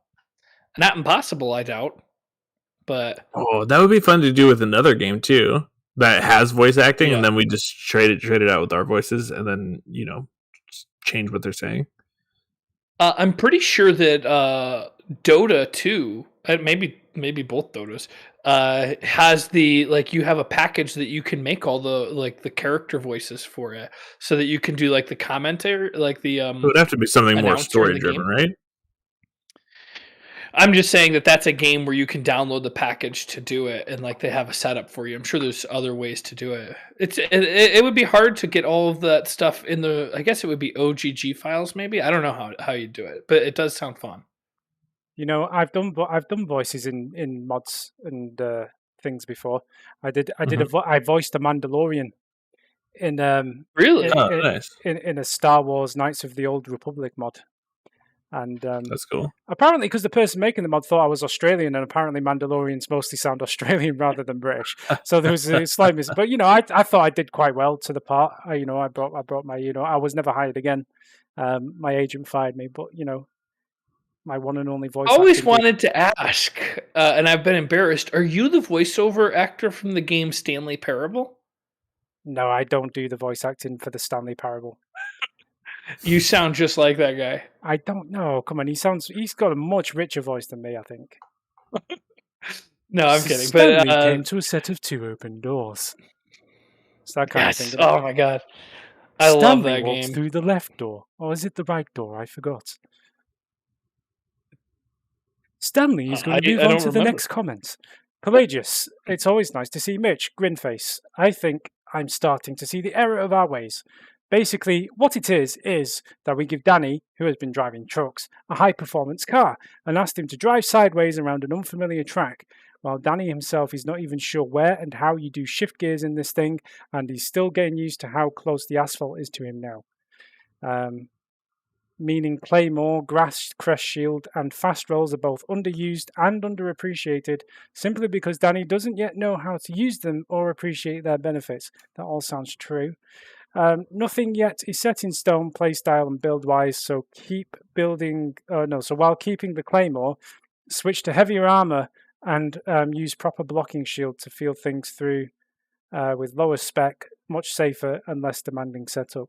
S2: Not impossible, I doubt. But
S1: that would be fun to do with another game too that has voice acting, and then we just trade it out with our voices, and then change what they're saying.
S2: I'm pretty sure that Dota 2, maybe both Dotas, has the you have a package that you can make all the the character voices for it, so that you can do the commentary, It
S1: would have to be something more story driven, right?
S2: I'm just saying that's a game where you can download the package to do it, and they have a setup for you. I'm sure there's other ways to do it. It would be hard to get all of that stuff in the. I guess it would be OGG files, maybe. I don't know how you do it, but it does sound fun.
S3: I've done voices in mods and things before. I voiced a Mandalorian in
S2: really
S1: nice
S3: in a Star Wars Knights of the Old Republic mod. And
S1: that's cool.
S3: Apparently, because the person making the mod thought I was Australian, and apparently Mandalorians mostly sound Australian rather than British. So there was a slight miss. But I thought I did quite well to the part. I brought my I was never hired again. My agent fired me, but my one and only voice.
S2: I always wanted to ask, and I've been embarrassed. Are you the voiceover actor from the game Stanley Parable?
S3: No, I don't do the voice acting for the Stanley Parable.
S2: You sound just like that guy.
S3: I don't know. Come on, he's got a much richer voice than me, I think.
S2: No, I'm kidding.
S3: Stanley came to a set of 2 open doors. It's that kind of thing.
S2: Oh my god. I love that game.
S3: Stanley walks through the left door. Or is it the right door? I forgot. Stanley is going to move on to the next comment. Pelagius, it's always nice to see Mitch. Grinface. I think I'm starting to see the error of our ways. Basically, what it is that we give Danny, who has been driving trucks, a high-performance car and asked him to drive sideways around an unfamiliar track, while Danny himself is not even sure where and how you do shift gears in this thing, and he's still getting used to how close the asphalt is to him now. Meaning Claymore, Grass Crest Shield, and Fast Rolls are both underused and underappreciated, simply because Danny doesn't yet know how to use them or appreciate their benefits. That all sounds true. Nothing yet is set in stone, playstyle and build-wise, so while keeping the Claymore, switch to heavier armor and use proper blocking shield to field things through with lower spec, much safer and less demanding setup.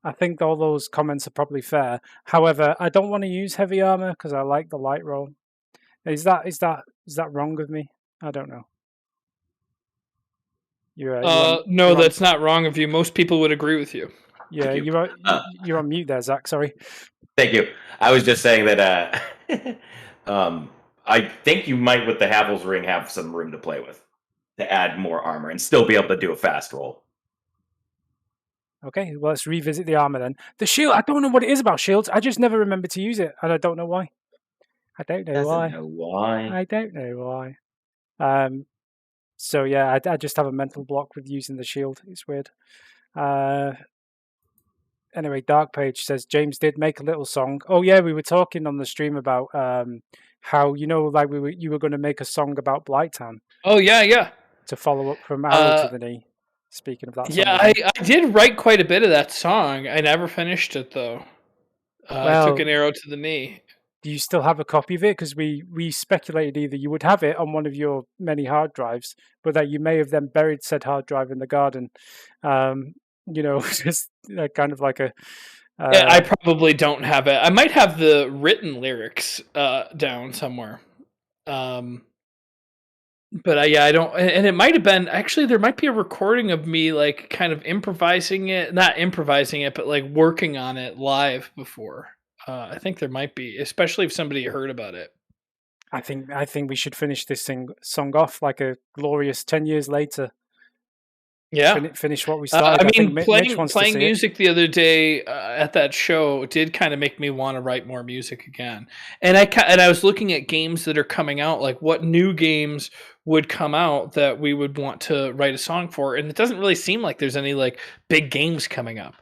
S3: I think all those comments are probably fair. However, I don't want to use heavy armor because I like the light roll. Is that wrong with me? I don't know.
S2: No, that's not wrong of you. Most people would agree with you.
S3: Yeah, you're on mute there, Zach. Sorry.
S4: Thank you. I was just saying that I think you might, with the Havel's Ring, have some room to play with to add more armor and still be able to do a fast roll.
S3: Okay, well, let's revisit the armor then. The shield, I don't know what it is about shields. I just never remember to use it, and I don't know why. I don't know why. So yeah, I just have a mental block with using the shield. It's weird. Anyway, Dark Page says James did make a little song. Oh yeah, we were talking on the stream about how like you were going to make a song about Blighttown.
S2: Oh yeah.
S3: To follow up from Arrow to the Knee. Speaking of that song.
S2: Yeah, I did write quite a bit of that song. I never finished it, though. I took an arrow to the knee.
S3: Do you still have a copy of it? Because we speculated either you would have it on one of your many hard drives, but that you may have then buried said hard drive in the garden. Just kind of like a...
S2: yeah, I probably don't have it. I might have the written lyrics down somewhere. But I don't, and it might have been, actually, there might be a recording of me, like, kind of not improvising it, but, like, working on it live before. I think there might be, especially if somebody heard about it.
S3: I think we should finish this song off like a glorious 10 years later.
S2: Yeah.
S3: Finish what we started.
S2: I mean, playing music the other day at that show did kind of make me want to write more music again. And I was looking at games that are coming out, like what new games would come out that we would want to write a song for. And it doesn't really seem like there's any like big games coming up.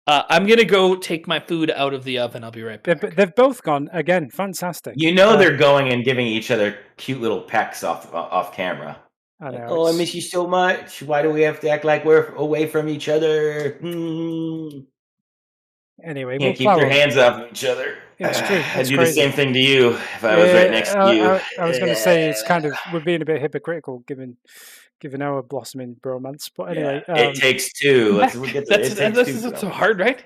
S2: I'm going to go take my food out of the oven. I'll be right back.
S3: They've both gone again. Fantastic.
S4: They're going and giving each other cute little pecks off camera.
S3: I know,
S4: I miss you so much. Why do we have to act like we're away from each other?
S3: Anyway,
S4: can't keep their hands off each other.
S3: It's true.
S4: I'd do the same thing to you if I was right next to you.
S3: I was going to say it's kind of we're being a bit hypocritical given our blossoming bromance. But anyway,
S4: it takes two.
S2: That's so hard, right?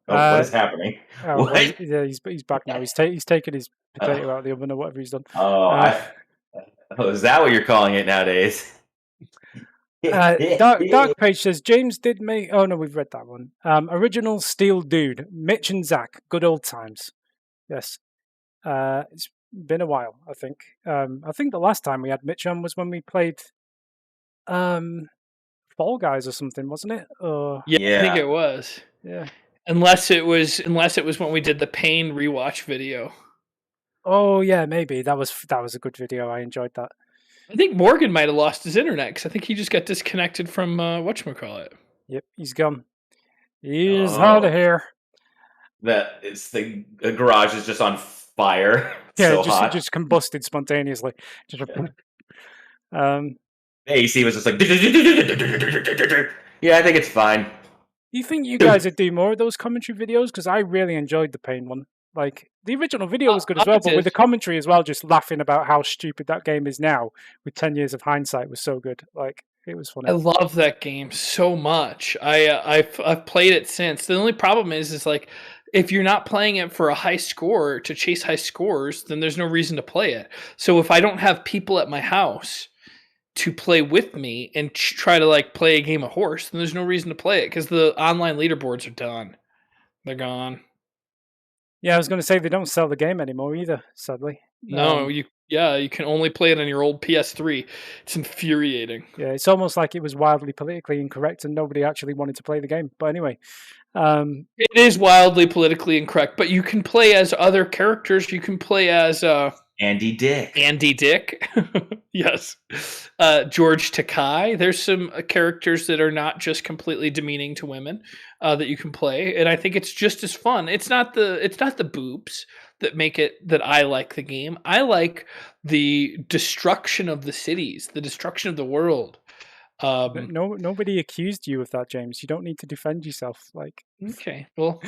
S4: What is happening?
S3: What? Yeah, he's back now. He's taken his potato out of the oven or whatever he's done.
S4: Is that what you're calling it nowadays?
S3: Dark Page says James did make. Oh no, we've read that one. Original Steel Dude, Mitch and Zach, good old times. Yes, it's been a while. I think. I think the last time we had Mitch on was when we played Fall Guys or something, wasn't it?
S2: Yeah, I think it was.
S3: Yeah.
S2: Unless it was when we did the Pain rewatch video.
S3: Oh yeah, maybe that was a good video. I enjoyed that.
S2: I think Morgan might have lost his internet because I think he just got disconnected from whatchamacallit.
S3: Yep, he's gone. He's out of here.
S4: That is the garage is just on fire.
S3: Yeah,
S4: so
S3: just combusted spontaneously.
S4: AC was just like. Yeah, I think it's fine.
S3: Do you think you guys would do more of those commentary videos? Because I really enjoyed the Pain one. Like, the original video was good as well, but with the commentary as well, just laughing about how stupid that game is now with 10 years of hindsight was so good. Like, it was funny.
S2: I love that game so much. I've played it since. The only problem is like, if you're not playing it for a high score, to chase high scores, then there's no reason to play it. So if I don't have people at my house to play with me and try to like play a game of horse, then there's no reason to play it because the online leaderboards are done. They're gone.
S3: Yeah, I was going to say they don't sell the game anymore either, sadly.
S2: No, you can only play it on your old PS3. It's infuriating.
S3: Yeah, it's almost like it was wildly politically incorrect and nobody actually wanted to play the game. But anyway.
S2: It is wildly politically incorrect, but you can play as other characters. You can play as...
S4: Andy Dick.
S2: Yes. George Takei. There's some characters that are not just completely demeaning to women that you can play, and I think it's just as fun. It's not the boobs that make it that I like the game. I like the destruction of the cities, the destruction of the world.
S3: Nobody accused you of that, James. You don't need to defend yourself. Like,
S2: okay, well,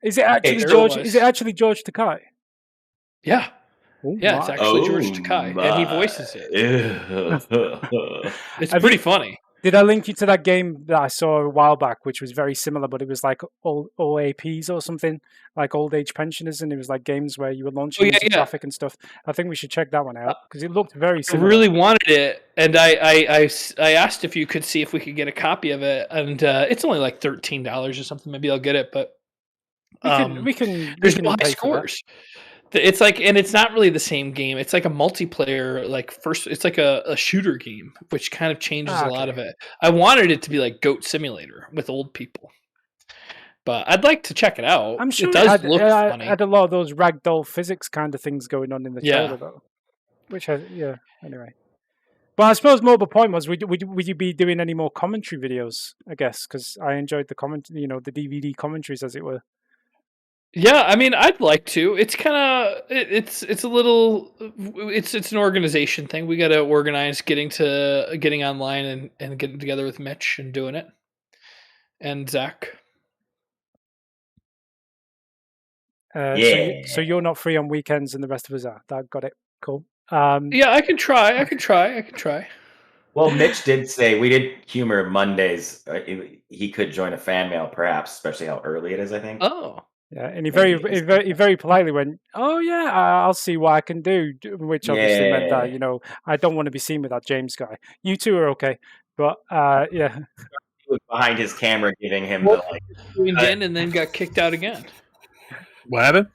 S3: is it actually George? Is it actually George Takei?
S2: Yeah. Ooh, yeah, it's actually George Takei, and he voices it. It's pretty funny.
S3: Did I link you to that game that I saw a while back, which was very similar, but it was like OAPs or something, like old age pensioners, and it was like games where you were launching into traffic and stuff. I think we should check that one out because it looked very similar.
S2: I really wanted it, and I asked if you could see if we could get a copy of it, and it's only like $13 or something. Maybe I'll get it, but
S3: we can
S2: there's no high scores. It's like, and it's not really the same game. It's like a multiplayer, it's like a shooter game, which kind of changes a lot of it. I wanted it to be like Goat Simulator with old people, but I'd like to check it out.
S3: I'm sure
S2: it does look funny.
S3: I had a lot of those ragdoll physics kind of things going on in the trailer, though. Anyway. But I suppose more the point was, would you be doing any more commentary videos? I guess because I enjoyed the the DVD commentaries, as it were.
S2: Yeah, I mean, I'd like to. It's kind of it's an organization thing. We got to organize getting online and getting together with Mitch and doing it, and Zach.
S3: So you're not free on weekends, and the rest of us are. That got it. Cool.
S2: Yeah, I can try.
S5: Well, Mitch did say we did humor Mondays. He could join a fan mail, perhaps, especially how early it is. I think.
S2: Oh.
S3: Yeah, and he very politely went, "Oh yeah, I'll see what I can do," which obviously meant that I don't want to be seen with that James guy. You two are okay, but yeah.
S5: He was behind his camera, giving him
S2: and then got kicked out again.
S1: What happened?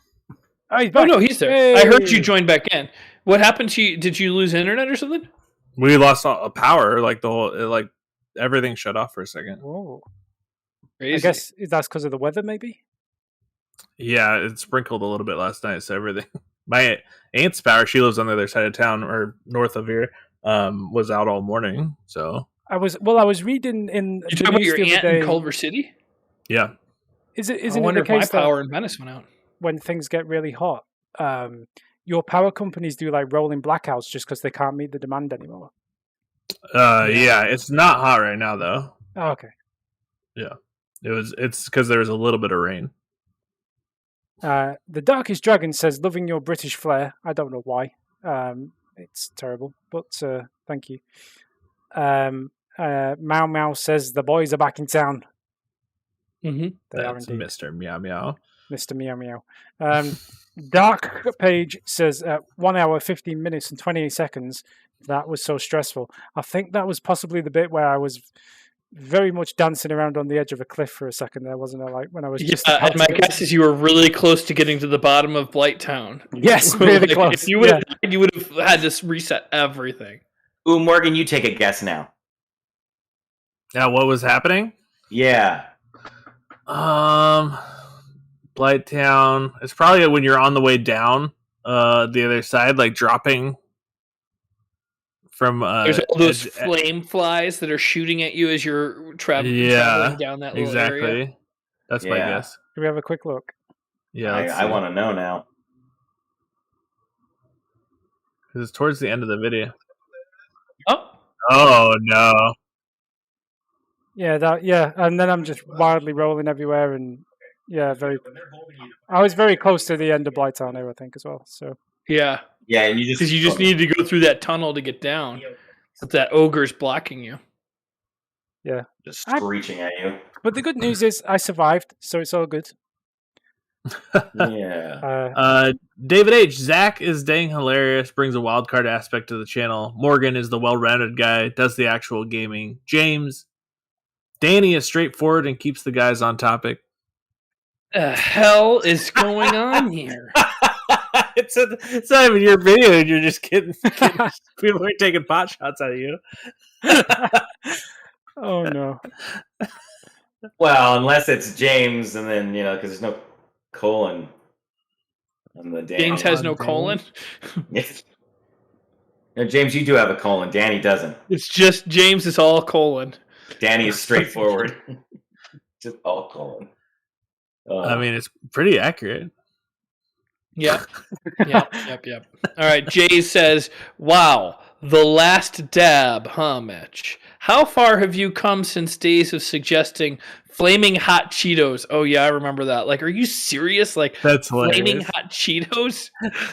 S2: Oh no, he's there. Hey. I heard you joined back in. What happened to you? Did you lose internet or something?
S1: We lost power. Like the whole, everything shut off for a second.
S3: Oh,
S2: crazy.
S3: I guess that's because of the weather, maybe.
S1: Yeah, it sprinkled a little bit last night, so everything. My aunt's power, she lives on the other side of town or north of here, was out all morning. So
S3: I was reading in.
S2: You talking about your aunt in Culver City?
S1: Yeah.
S3: Isn't
S2: I
S3: it
S2: wonder
S3: the case
S2: if my power in Venice went out
S3: when things get really hot? Your power companies do like rolling blackouts just because they can't meet the demand anymore.
S1: Yeah, it's not hot right now though.
S3: Oh, okay.
S1: Yeah, it's because there was a little bit of rain.
S3: The Darkest Dragon says, "Loving your British flair." I don't know why. It's terrible, but thank you. Mau Mau says, "The boys are back in town."
S2: Mm-hmm.
S3: They are
S1: indeed.
S3: Mr.
S1: Meow Meow.
S3: Mr. Meow Meow. Dark Page says, 1 hour, 15 minutes, and 28 seconds. That was so stressful. I think that was possibly the bit where I was very much dancing around on the edge of a cliff for a second there, wasn't I? Like when I was just...
S2: and my guess is you were really close to getting to the bottom of Blighttown.
S3: Yes, really close.
S2: If you would you would have had to reset everything.
S5: Ooh, Morgan, you take a guess now.
S1: Yeah, what was happening?
S5: Yeah.
S1: Blighttown. It's probably when you're on the way down the other side, like dropping from
S2: there's all those flame flies that are shooting at you as you're traveling down that little area.
S1: That's my guess.
S3: Can we have a quick look?
S1: Yeah,
S5: I want to know now.
S1: Because it's towards the end of the video.
S2: Oh
S1: no.
S3: Yeah, and then I'm just wildly rolling everywhere, and I was very close to the end of Blighttown there, I think, as well. So
S5: yeah, and you
S2: just needed to go through that tunnel to get down. But that ogre's blocking you.
S3: Yeah,
S5: just screeching at you.
S3: But the good news is I survived, so it's all good.
S5: Yeah.
S1: David H. Zach is dang hilarious, brings a wild card aspect to the channel. Morgan is the well-rounded guy, does the actual gaming. Danny is straightforward and keeps the guys on topic.
S2: The hell is going on here?
S1: It's not even your video, and you're just kidding. People are taking pot shots at you.
S3: Oh no.
S5: Well, unless it's James, and then because there's no colon on the Danny.
S2: James has no colon.
S5: Yes. No, James, you do have a colon. Danny doesn't.
S2: It's just James is all colon.
S5: Danny is straightforward. Just all colon.
S1: I mean, it's pretty accurate.
S2: Yep. All right, Jay says, "Wow, the last dab, huh, Mitch? How far have you come since days of suggesting flaming hot Cheetos?" Oh yeah, I remember that. Like, are you serious? Like,
S1: that's
S2: flaming hot Cheetos?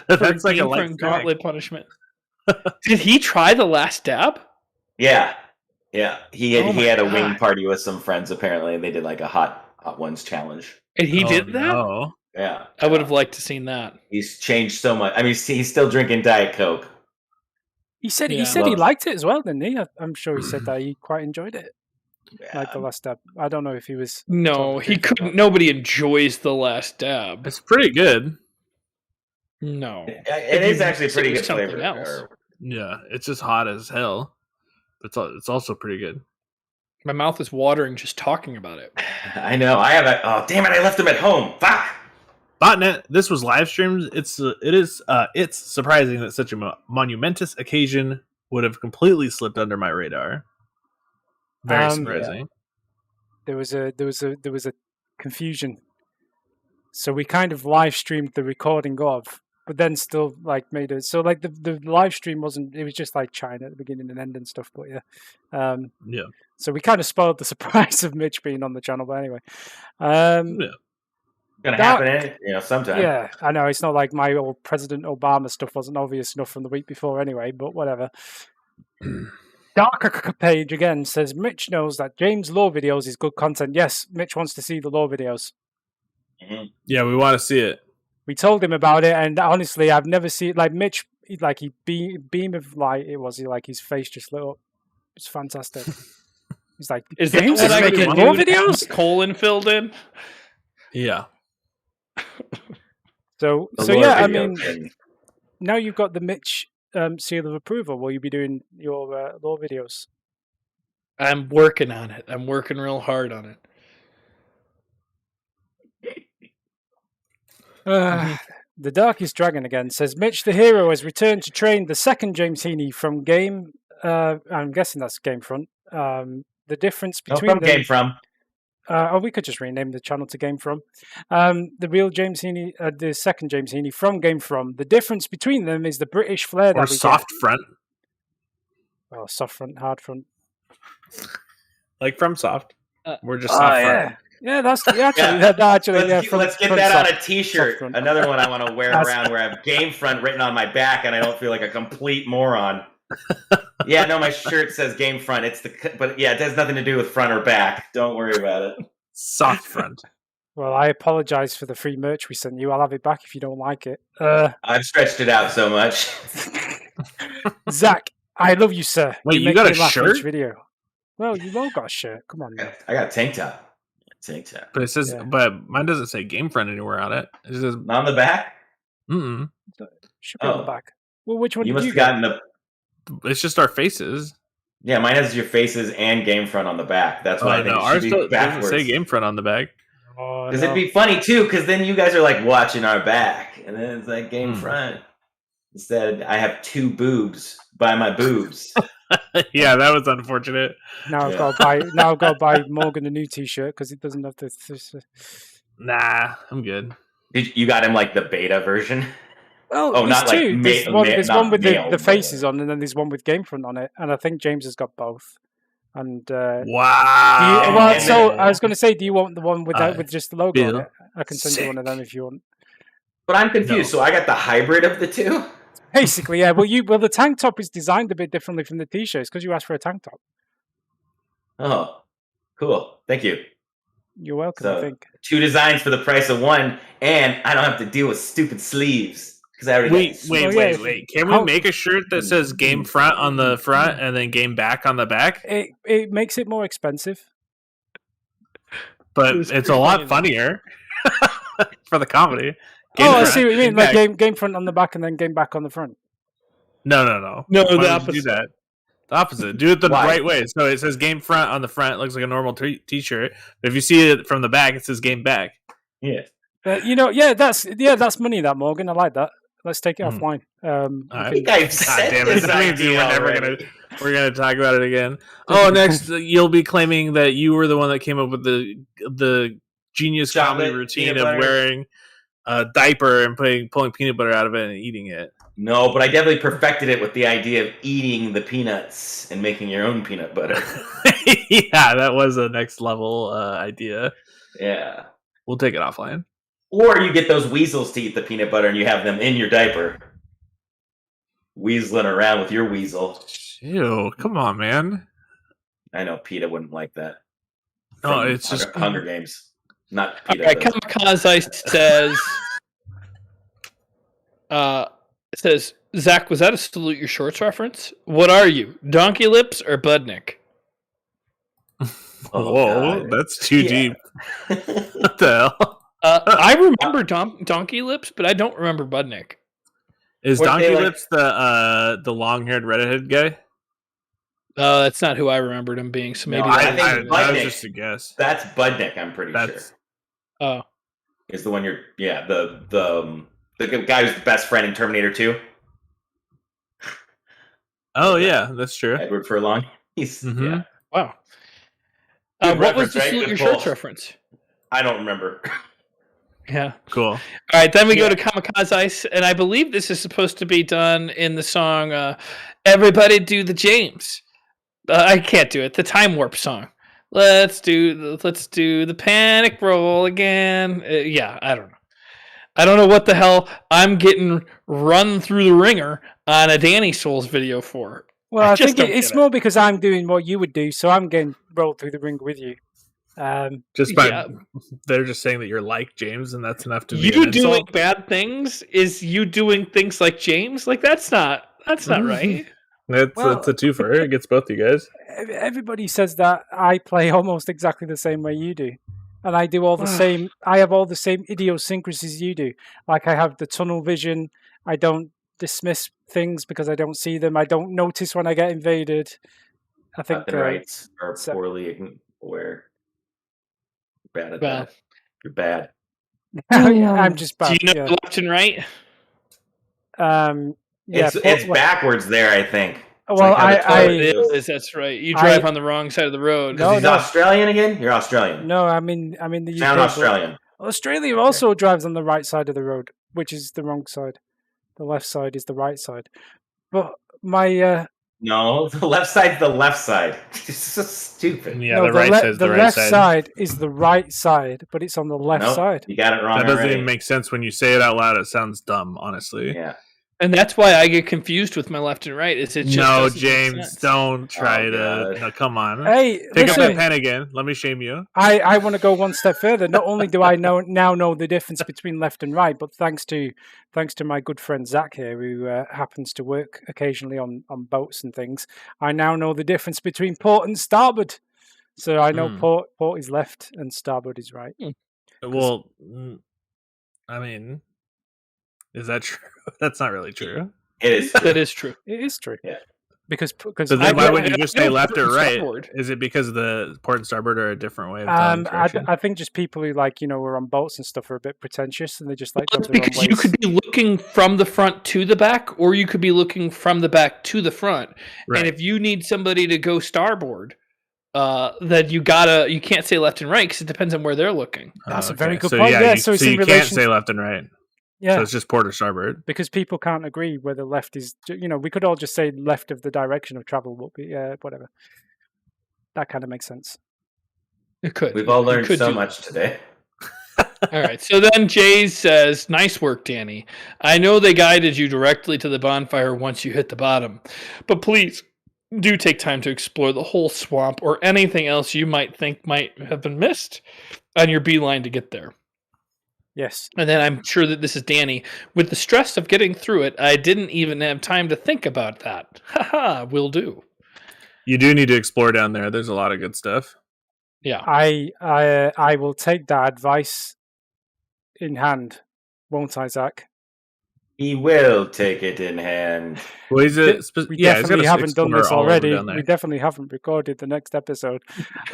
S1: That's like a
S2: gauntlet punishment. Did he try the last dab?
S5: Yeah.
S4: Yeah, he had a wing party with some friends. Apparently, they did like a hot ones challenge.
S2: And he did that.
S1: No.
S4: Yeah,
S2: I would have liked to seen that.
S4: He's changed so much. I mean, he's still drinking Diet Coke.
S3: He said he liked it as well, didn't he? I'm sure he said that he quite enjoyed it.
S4: Yeah.
S3: Like the last dab. I don't know if he was.
S2: No, he couldn't. Nobody enjoys the last dab.
S1: It's pretty good.
S2: No,
S4: it is actually pretty good flavor.
S2: Else.
S1: Yeah, it's just hot as hell. But it's also pretty good.
S2: My mouth is watering just talking about it.
S4: I know. I have oh damn it! I left him at home. Fuck.
S1: Botnet, this was live streamed. It's surprising that such a monumentous occasion would have completely slipped under my radar. Very surprising.
S3: Yeah. There was a confusion. So we kind of live streamed the recording of, but then still like made it so like the live stream wasn't. It was just like China at the beginning and end and stuff. But yeah,
S1: yeah.
S3: So we kind of spoiled the surprise of Mitch being on the channel. But anyway,
S1: yeah.
S4: Gonna happen, sometime.
S3: Yeah, I know it's not like my old President Obama stuff wasn't obvious enough from the week before, anyway. But whatever. Darker Page again says Mitch knows that James' lore videos is good content. Yes, Mitch wants to see the lore videos.
S4: Mm-hmm.
S1: Yeah, we want to see it.
S3: We told him about it, and honestly, I've never seen like Mitch. Like he beam of light. It was like his face just lit up. It's fantastic. He's like,
S2: is
S3: James is making lore videos?
S2: Colon filled in.
S1: Yeah.
S3: So yeah, I mean, now you've got the Mitch seal of approval. Will you be doing your lore videos?
S2: I'm working on it. I'm working real hard on it.
S3: The Darkest Dragon again says Mitch the Hero has returned to train the second James Heaney from Game. I'm guessing that's GameFront. The difference between
S4: GameFront.
S3: We could just rename the channel to GameFront. The real James Heaney, the second James Heaney from GameFront. The difference between them is the British flair that we
S1: soft
S3: get.
S1: front.
S3: Oh, soft front, hard front.
S1: Like from soft. We're just soft front.
S3: Yeah, that's actually.
S4: Let's get that on a T-shirt. Another one I want to wear around where I have GameFront written on my back, and I don't feel like a complete moron. Yeah, no, my shirt says GameFront. But yeah, it has nothing to do with front or back. Don't worry about it.
S1: Soft front.
S3: Well, I apologize for the free merch we sent you. I'll have it back if you don't like it.
S4: I've stretched it out so much.
S3: Zach, I love you, sir.
S1: Wait, you got a shirt?
S3: Video. Well, you all got a shirt. Come on, man.
S4: I got a tank top.
S1: But it says, but mine doesn't say GameFront anywhere on it. It says
S4: not on the back.
S3: Should be on the back. Well, which one?
S4: You must have gotten the.
S1: It's just our faces.
S4: Yeah, mine has your faces and GameFront on the back. That's why I think it should be backwards.
S1: Doesn't say GameFront on the back.
S4: Because it'd be funny too. Because then you guys are like watching our back, and then it's like GameFront. Instead, I have two boobs by my boobs.
S1: Yeah, that was unfortunate.
S3: Now I've got to buy Morgan a new T-shirt because it doesn't have this.
S1: Nah, I'm good.
S4: You got him like the beta version?
S3: Well, not two. Like there's one with the faces on, and then there's one with GameFront on it, and I think James has got both. And
S1: wow.
S3: So I was going to say, do you want the one with just the logo on it? I can send you one of them if you want.
S4: But I'm confused. No. So I got the hybrid of the two.
S3: Basically, yeah. Well, the tank top is designed a bit differently from the T-shirts because you asked for a tank top.
S4: Oh, cool! Thank you.
S3: You're welcome.
S4: So,
S3: I think
S4: 2 designs for the price of 1, and I don't have to deal with stupid sleeves because I already.
S1: Wait! Can we make a shirt that says Game Front on the front and then Game Back on the back?
S3: It makes it more expensive,
S1: but it's a lot funnier for the comedy.
S3: I see what you mean. Like game front on the back and then game back on the front.
S1: No.
S2: No, the opposite.
S1: Do that. The opposite. Do it the right way. So it says game front on the front. It looks like a normal T-shirt. But if you see it from the back, it says game back.
S4: Yeah.
S3: That's money. That Morgan, I like that. Let's take it offline.
S4: I think I've said this idea
S1: we're gonna talk about it again. Oh, next you'll be claiming that you were the one that came up with the genius comedy routine of wearing a diaper and pulling peanut butter out of it and eating it.
S4: No, but I definitely perfected it with the idea of eating the peanuts and making your own peanut butter.
S1: Yeah, that was a next level idea.
S4: Yeah.
S1: We'll take it offline.
S4: Or you get those weasels to eat the peanut butter and you have them in your diaper. Weaseling around with your weasel.
S1: Ew, come on, man.
S4: I know PETA wouldn't like that.
S1: No, it's just
S4: Hunger Games. Not PETA.
S2: All right, Kamikaze says, Zach, was that a Salute Your Shorts reference? What are you, Donkey Lips or Budnick?
S1: Whoa, that's too deep. What the hell?
S2: I remember Donkey Lips, but I don't remember Budnick.
S1: Is Donkey Lips the long-haired redheaded guy?
S2: That's not who I rememred him being. So maybe
S1: that was just a guess.
S4: That's Budnick. I'm pretty sure.
S2: Oh,
S4: is the one the guy who's the best friend in Terminator 2.
S1: Oh yeah, that's true.
S4: Edward Furlong. He's
S2: yeah. Wow. What was the Salute Your Shorts reference?
S4: I don't remember.
S2: Yeah.
S1: Cool. All
S2: right, then we go to Kamikaze, and I believe this is supposed to be done in the song "Everybody Do the James." I can't do it. The Time Warp song. Let's do the panic roll again. Yeah, I don't know. I don't know what the hell I'm getting run through the ringer on a Danny Souls video for.
S3: Well, I think it's more because I'm doing what you would do, so I'm getting rolled through the ringer with you.
S1: They're just saying that you're like James, and that's enough to be
S2: you doing bad things. Is you doing things like James? Like that's not right.
S1: That's a twofer. It gets both you guys.
S3: Everybody says that I play almost exactly the same way you do. And I do all the same. I have all the same idiosyncrasies you do. Like I have the tunnel vision. I don't dismiss things because I don't see them. I don't notice when I get invaded. I think
S4: the rights are poorly aware. Bad at that. You're bad.
S3: I'm just bad.
S2: Do you know left and right?
S3: Yeah,
S4: it's backwards there, I think.
S3: Well,
S2: it is. That's right. You drive on the wrong side of the road.
S4: No, he's Australian again. You're Australian.
S3: No, I'm in the UK.
S4: I'm Australian.
S3: Australia also drives on the right side of the road, which is the wrong side. The left side is the right side. But my
S4: no, the left side's the left side. It's so stupid.
S1: Yeah, the right side's the right side.
S3: The left side is the right side, but it's on the left side.
S4: You got it wrong.
S1: That doesn't even make sense when you say it out loud. It sounds dumb, honestly.
S4: Yeah.
S2: And that's why I get confused with my left and right. Is it just
S1: no, James? Don't try to. No, come on.
S3: Hey,
S1: pick up that pen again. Let me shame you.
S3: I want to go one step further. Not only do I now know the difference between left and right, but thanks to my good friend Zach here, who happens to work occasionally on boats and things, I now know the difference between port and starboard. So I know port is left and starboard is right.
S1: Well, I mean. Is that true? That's not really true.
S4: It is.
S2: That is true.
S3: It is true.
S4: Yeah.
S3: Because
S1: so then why wouldn't you just say left or right? Starboard. Is it because the port and starboard are a different way of telling
S3: I think just people who are on boats and stuff are a bit pretentious and they just like.
S2: That's because you could be looking from the front to the back, or you could be looking from the back to the front. Right. And if you need somebody to go starboard, then you can't say left and right because it depends on where they're looking.
S3: That's a very good point. Yeah, so
S1: you can't say left and right.
S3: Yeah.
S1: So it's just port or starboard.
S3: Because people can't agree whether left is, we could all just say left of the direction of travel will be, whatever. That kind of makes sense.
S2: It could.
S4: We've all learned so much today.
S2: All right. So then Jay says, nice work, Danny. I know they guided you directly to the bonfire once you hit the bottom, but please do take time to explore the whole swamp or anything else you might think might have been missed on your beeline to get there.
S3: Yes.
S2: And then I'm sure that this is Danny. With the stress of getting through it, I didn't even have time to think about that. Haha, will do.
S1: You do need to explore down there. There's a lot of good stuff.
S2: Yeah.
S3: I will take that advice in hand, won't I, Zach?
S4: He will take it in hand.
S1: Well,
S3: we definitely haven't done this already. We definitely haven't recorded the next episode.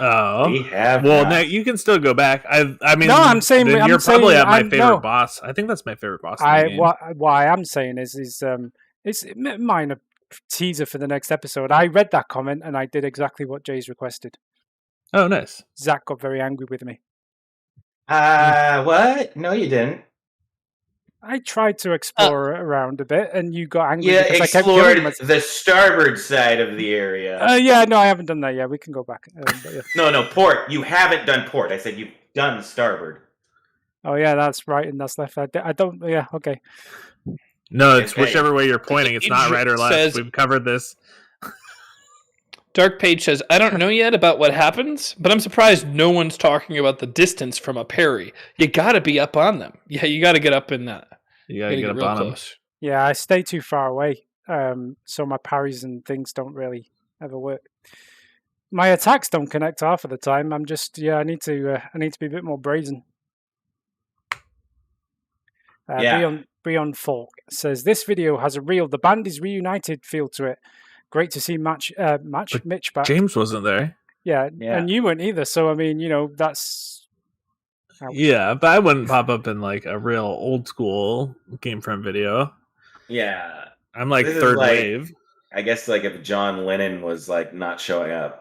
S1: Oh,
S4: we have.
S1: Well, now you can still go back. I mean,
S3: no, I'm saying
S1: you're probably at my favorite boss. I think that's my favorite boss.
S3: What I am saying is it's minor teaser for the next episode. I read that comment and I did exactly what Jay's requested.
S1: Oh, nice.
S3: Zach got very angry with me.
S4: What? No, you didn't.
S3: I tried to explore around a bit, and you got angry
S4: because
S3: I kept
S4: explored the starboard side of the area.
S3: No, I haven't done that yet. We can go back.
S4: No, port. You haven't done port. I said you've done starboard.
S3: Oh yeah, that's right and that's left. I don't. Yeah, okay.
S1: No, it's whichever way you're pointing. It's not right or left. We've covered this.
S2: Dark Page says, I don't know yet about what happens, but I'm surprised no one's talking about the distance from a parry. You got to be up on them. Yeah, you got to get up in that.
S1: You got to get up real on close.
S3: Them. Yeah, I stay too far away, so my parries and things don't really ever work. My attacks don't connect half of the time. I'm just I need to be a bit more brazen. Beyond Falk says this video has a real "the band is reunited" feel to it. Great to see Mitch back.
S1: James wasn't there.
S3: Yeah, and you weren't either. So I mean, that's.
S1: Yeah, but I wouldn't pop up in like a real old school GameFront video.
S4: Yeah,
S1: I'm like third wave.
S4: I guess like if John Lennon was like not showing up.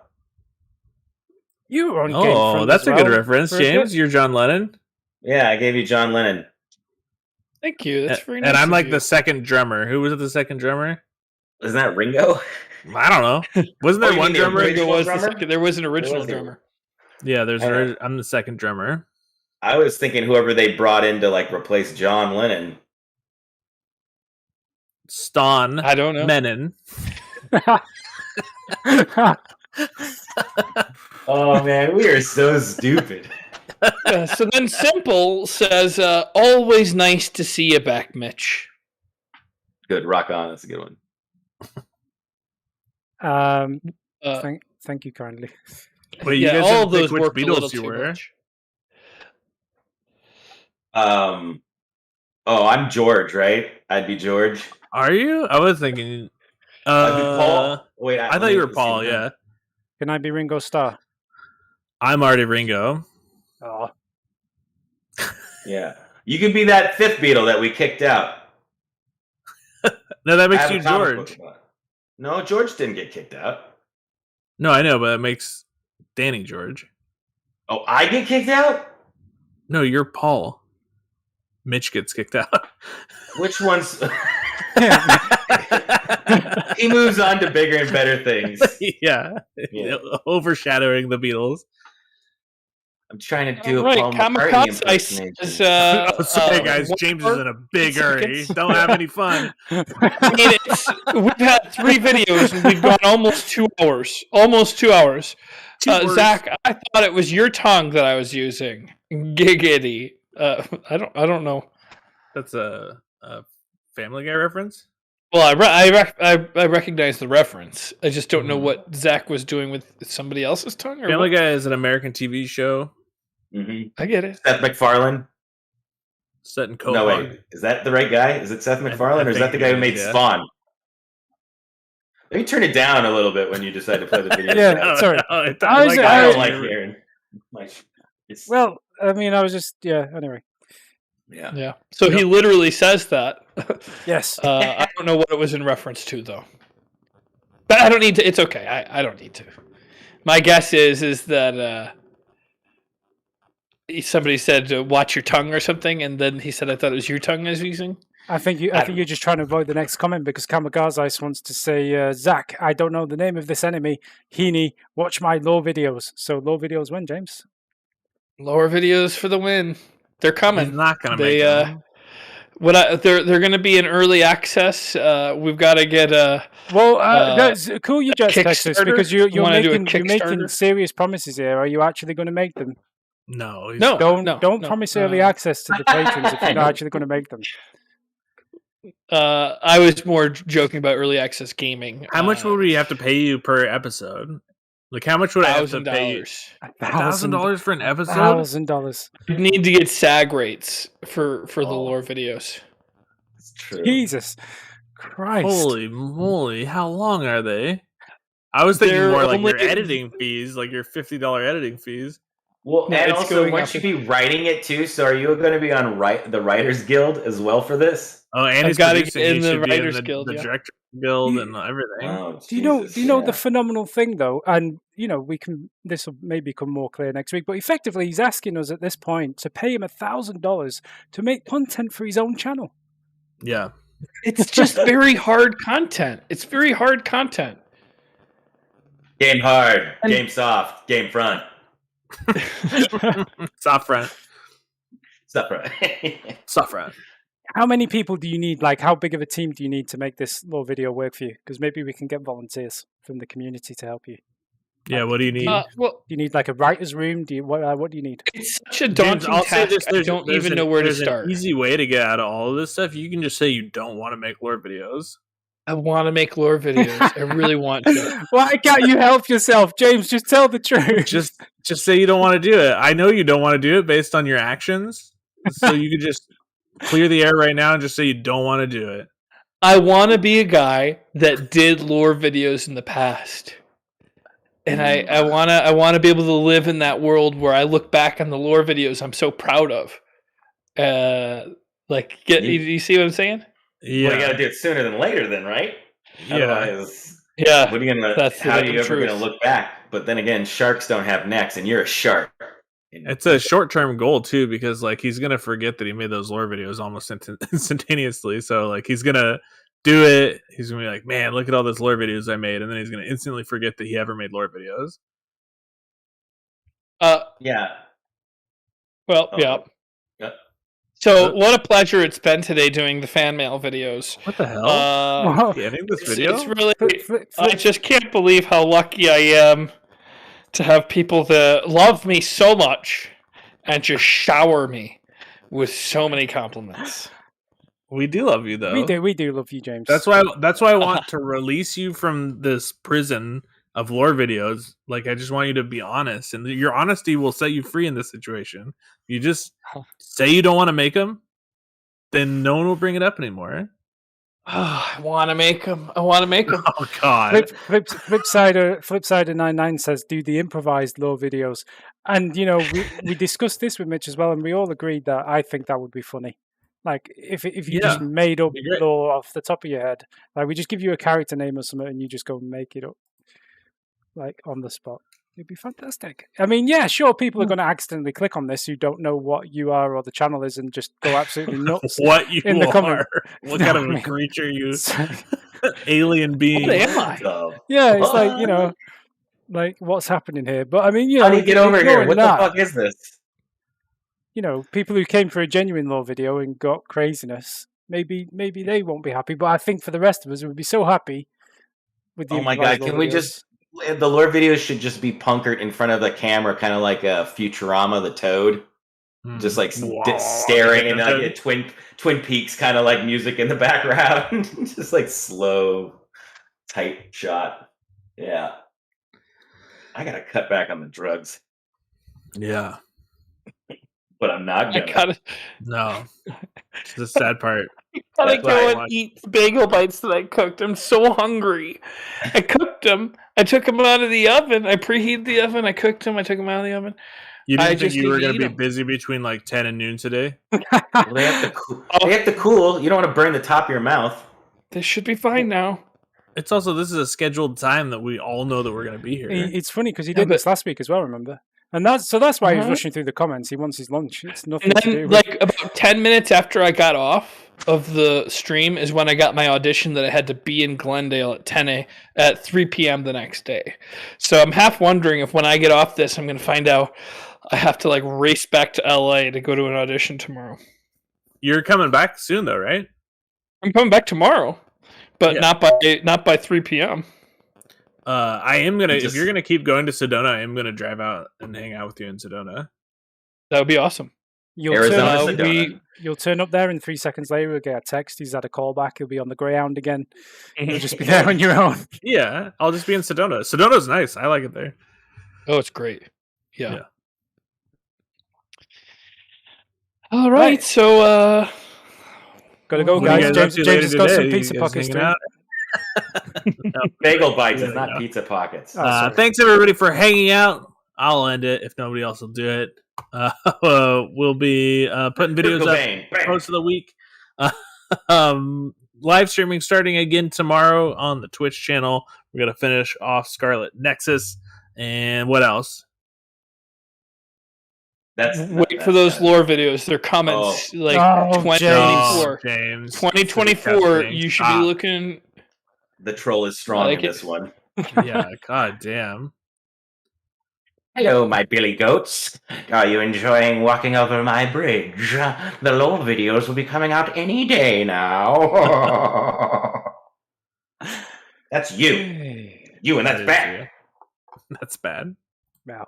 S3: You were on GameFront.
S1: That's a good reference, James. You're John Lennon.
S4: Yeah, I gave you John Lennon.
S2: Thank you. That's very nice.
S1: And I'm like the second drummer. Who was the second drummer?
S4: Isn't that Ringo?
S1: I don't know. Wasn't there one drummer?
S2: Ringo was the second. There was an original drummer.
S1: Yeah, I'm the second drummer.
S4: I was thinking whoever they brought in to like replace John Lennon.
S1: Ston.
S2: I don't know.
S1: Menon.
S4: Oh man, we are so stupid.
S2: So then Simple says, always nice to see you back, Mitch.
S4: Good, rock on. That's a good
S3: one. Thank you kindly.
S1: Wait, you guys all of those which Beatles you were?
S4: I'm George, right? I'd be George.
S1: Are you? I was thinking.
S4: I'd be Paul. Wait,
S1: I thought you were Paul. Yeah.
S3: Can I be Ringo Starr?
S1: I'm already Ringo.
S3: Oh.
S4: Yeah. You could be that fifth Beatle that we kicked out.
S1: No, that makes you George.
S4: No, George didn't get kicked out.
S1: No, I know, but it makes Danny George.
S4: Oh, I get kicked out?
S1: No, you're Paul. Mitch gets kicked out.
S4: Which one's... He moves on to bigger and better things.
S1: Yeah. Overshadowing the Beatles.
S4: I'm trying to do
S2: a Paul McCartney impersonation.
S1: Sorry, guys. James is in a big hurry. Don't have any fun.
S2: We've had 3 videos and we've gone almost 2 hours. Almost 2 hours. Zach, I thought it was your tongue that I was using. Giggity. I don't know.
S1: That's a Family Guy reference?
S2: Well, I recognize the reference. I just don't know what Zach was doing with somebody else's tongue. Or
S1: Family Guy is an American TV show.
S4: Mm-hmm.
S2: I get it.
S4: Seth MacFarlane.
S1: Set in Cohog.
S4: No, wait. Is that the right guy? Is it Seth MacFarlane, or is that the guy who made Spawn? Let me turn it down a little bit when you decide to play the video.
S3: Yeah, sorry.
S4: I don't like hearing.
S3: Well, I mean, I was just anyway.
S2: Yeah. So he literally says that.
S3: Yes.
S2: I don't know what it was in reference to, though. But I don't need to. It's okay. I don't need to. My guess is that somebody said watch your tongue or something, and then he said I thought it was your tongue I was using.
S3: I think you're just trying to avoid the next comment because Kamagaze wants to say, Zach, I don't know the name of this enemy. Heaney, watch my lore videos. So lore videos win, James.
S2: Lore videos for the win. They're coming.
S1: He's not going to make them.
S2: They're going to be in early access. We've got to get
S3: that's cool. You just text us because you're making serious promises here. Are you actually going to make them?
S1: No.
S3: Don't promise early access to the patrons if you're not actually going to make them.
S2: I was more joking about early access gaming.
S1: How much would we have to pay you per episode? Like, how much would I have to pay you? $1,000 for an episode?
S3: $1,000.
S2: You need to get SAG rates for the lore videos.
S4: That's true.
S3: Jesus Christ.
S1: Holy moly. How long are they? I was thinking more like your editing fees, like your $50 editing fees.
S4: Well, no, and also, won't you be writing it too? So are you going to be on the Writers Guild as well for this?
S1: Oh, and he's got to get in the Writers Guild, the Directors Guild, and everything.
S4: Oh,
S3: do you know the phenomenal thing though? And this will maybe become more clear next week. But effectively, he's asking us at this point to pay him $1,000 to make content for his own channel.
S1: Yeah,
S2: it's just very hard content. It's very hard content.
S4: Game hard, game soft, GameFront.
S1: Soft front.
S4: Soft front.
S1: Soft front.
S3: How many people do you need? Like, how big of a team do you need to make this lore video work for you? Because maybe we can get volunteers from the community to help you.
S1: Yeah, what do you need?
S3: Do you need like a writer's room? What do you need?
S2: It's such a daunting task. I don't even know where to start.
S1: There's an easy way to get out of all of this stuff. You can just say you don't want to make lore videos.
S2: I want to make lore videos. I really want to.
S3: Why can't you help yourself, James? Just tell the truth.
S1: Just say you don't want to do it. I know you don't want to do it based on your actions. So you could just clear the air right now and just say you don't want to do it.
S2: I want to be a guy that did lore videos in the past. And I want to be able to live in that world where I look back on the lore videos I'm so proud of. You see what I'm saying?
S4: Yeah. Well, you got to do it sooner than later, then, right?
S1: Yeah.
S4: Otherwise,
S2: yeah.
S4: What are you gonna? How are you ever gonna look back? But then again, sharks don't have necks, and you're a shark.
S1: It's a short-term goal too, because like he's gonna forget that he made those lore videos almost instantaneously. So like he's gonna do it. He's gonna be like, "Man, look at all those lore videos I made," and then he's gonna instantly forget that he ever made lore videos.
S4: Yeah.
S2: Well, yeah. So, what a pleasure it's been today doing the fan mail videos.
S1: What the hell? Getting this video?
S2: It's really. I just can't believe how lucky I am to have people that love me so much and just shower me with so many compliments.
S1: We do love you, though.
S3: We do love you, James.
S1: That's why I want to release you from this prison of lore videos. Like, I just want you to be honest, and your honesty will set you free in this situation. You just say you don't want to make them, then no one will bring it up anymore.
S2: I want to make them.
S1: Oh God!
S3: Flip side of 99 says do the improvised lore videos, and we discussed this with Mitch as well, and we all agreed that I think that would be funny. Like if you just made up lore off the top of your head, like we just give you a character name or something, and you just go make it up, like on the spot. It'd be fantastic. I mean, yeah, sure, people are going to accidentally click on this who don't know what you are or the channel is and just go absolutely nuts.
S1: What you in the comment. What kind of a creature you alien being?
S2: What am I?
S3: Yeah, it's like, like what's happening here? But I mean,
S4: how do you get over here? What the fuck is this?
S3: People who came for a genuine lore video and got craziness, maybe they won't be happy. But I think for the rest of us, we'd be so happy with the.
S4: Oh my God! Can we just? The lore videos should just be punkered in front of the camera, kind of like a Futurama, the Toad, just like staring, and like a Twin Peaks kind of like music in the background, just like slow, tight shot. Yeah, I gotta cut back on the drugs.
S1: Yeah,
S4: but I'm not gonna.
S1: No, it's the sad part.
S2: I gotta go and eat bagel bites that I cooked. I'm so hungry. I cooked them. I took them out of the oven. I preheated the oven. I cooked them. I took them out of the oven.
S1: You didn't think you were going to be busy between like 10 and noon today?
S4: Well, they have to cool. You don't want to burn the top of your mouth.
S2: They should be fine now.
S1: It's also, this is a scheduled time that we all know that we're going to be here.
S3: It's funny because he did this last week as well, remember? And that's why he was rushing through the comments. He wants his lunch. It's nothing to do with...
S2: Like about 10 minutes after I got off of the stream is when I got my audition that I had to be in Glendale at 3 p.m. the next day. So I'm half wondering if when I get off this, I'm going to find out I have to like race back to LA to go to an audition tomorrow.
S1: You're coming back soon though, right?
S2: I'm coming back tomorrow, but not by 3 p.m.
S1: I am going to, if you're going to keep going to Sedona, I am going to drive out and hang out with you in Sedona.
S2: That would be awesome.
S3: You'll turn up there, and 3 seconds later, we'll get a text. He's had a call back. He'll be on the Greyhound again. You'll just be there on your own.
S1: Yeah, I'll just be in Sedona. Sedona's nice. I like it there.
S2: Oh, it's great. Yeah. All right, so
S3: gotta go, guys. James has got some pizza pockets too.
S4: Bagel bites is not pizza pockets.
S1: Thanks everybody for hanging out. I'll end it if nobody else will do it. We'll be putting videos up most of the week. Live streaming starting again tomorrow on the Twitch channel. We're gonna finish off Scarlet Nexus, and what else?
S2: Wait for those lore videos. Their comments 2024.
S1: James,
S2: 2024. You should be looking.
S4: The troll is strong in this one.
S1: Yeah, god damn.
S5: Hello, my billy goats. Are you enjoying walking over my bridge? The LOL videos will be coming out any day now. That's you. You, and that's bad.
S1: That's bad.
S3: Yeah.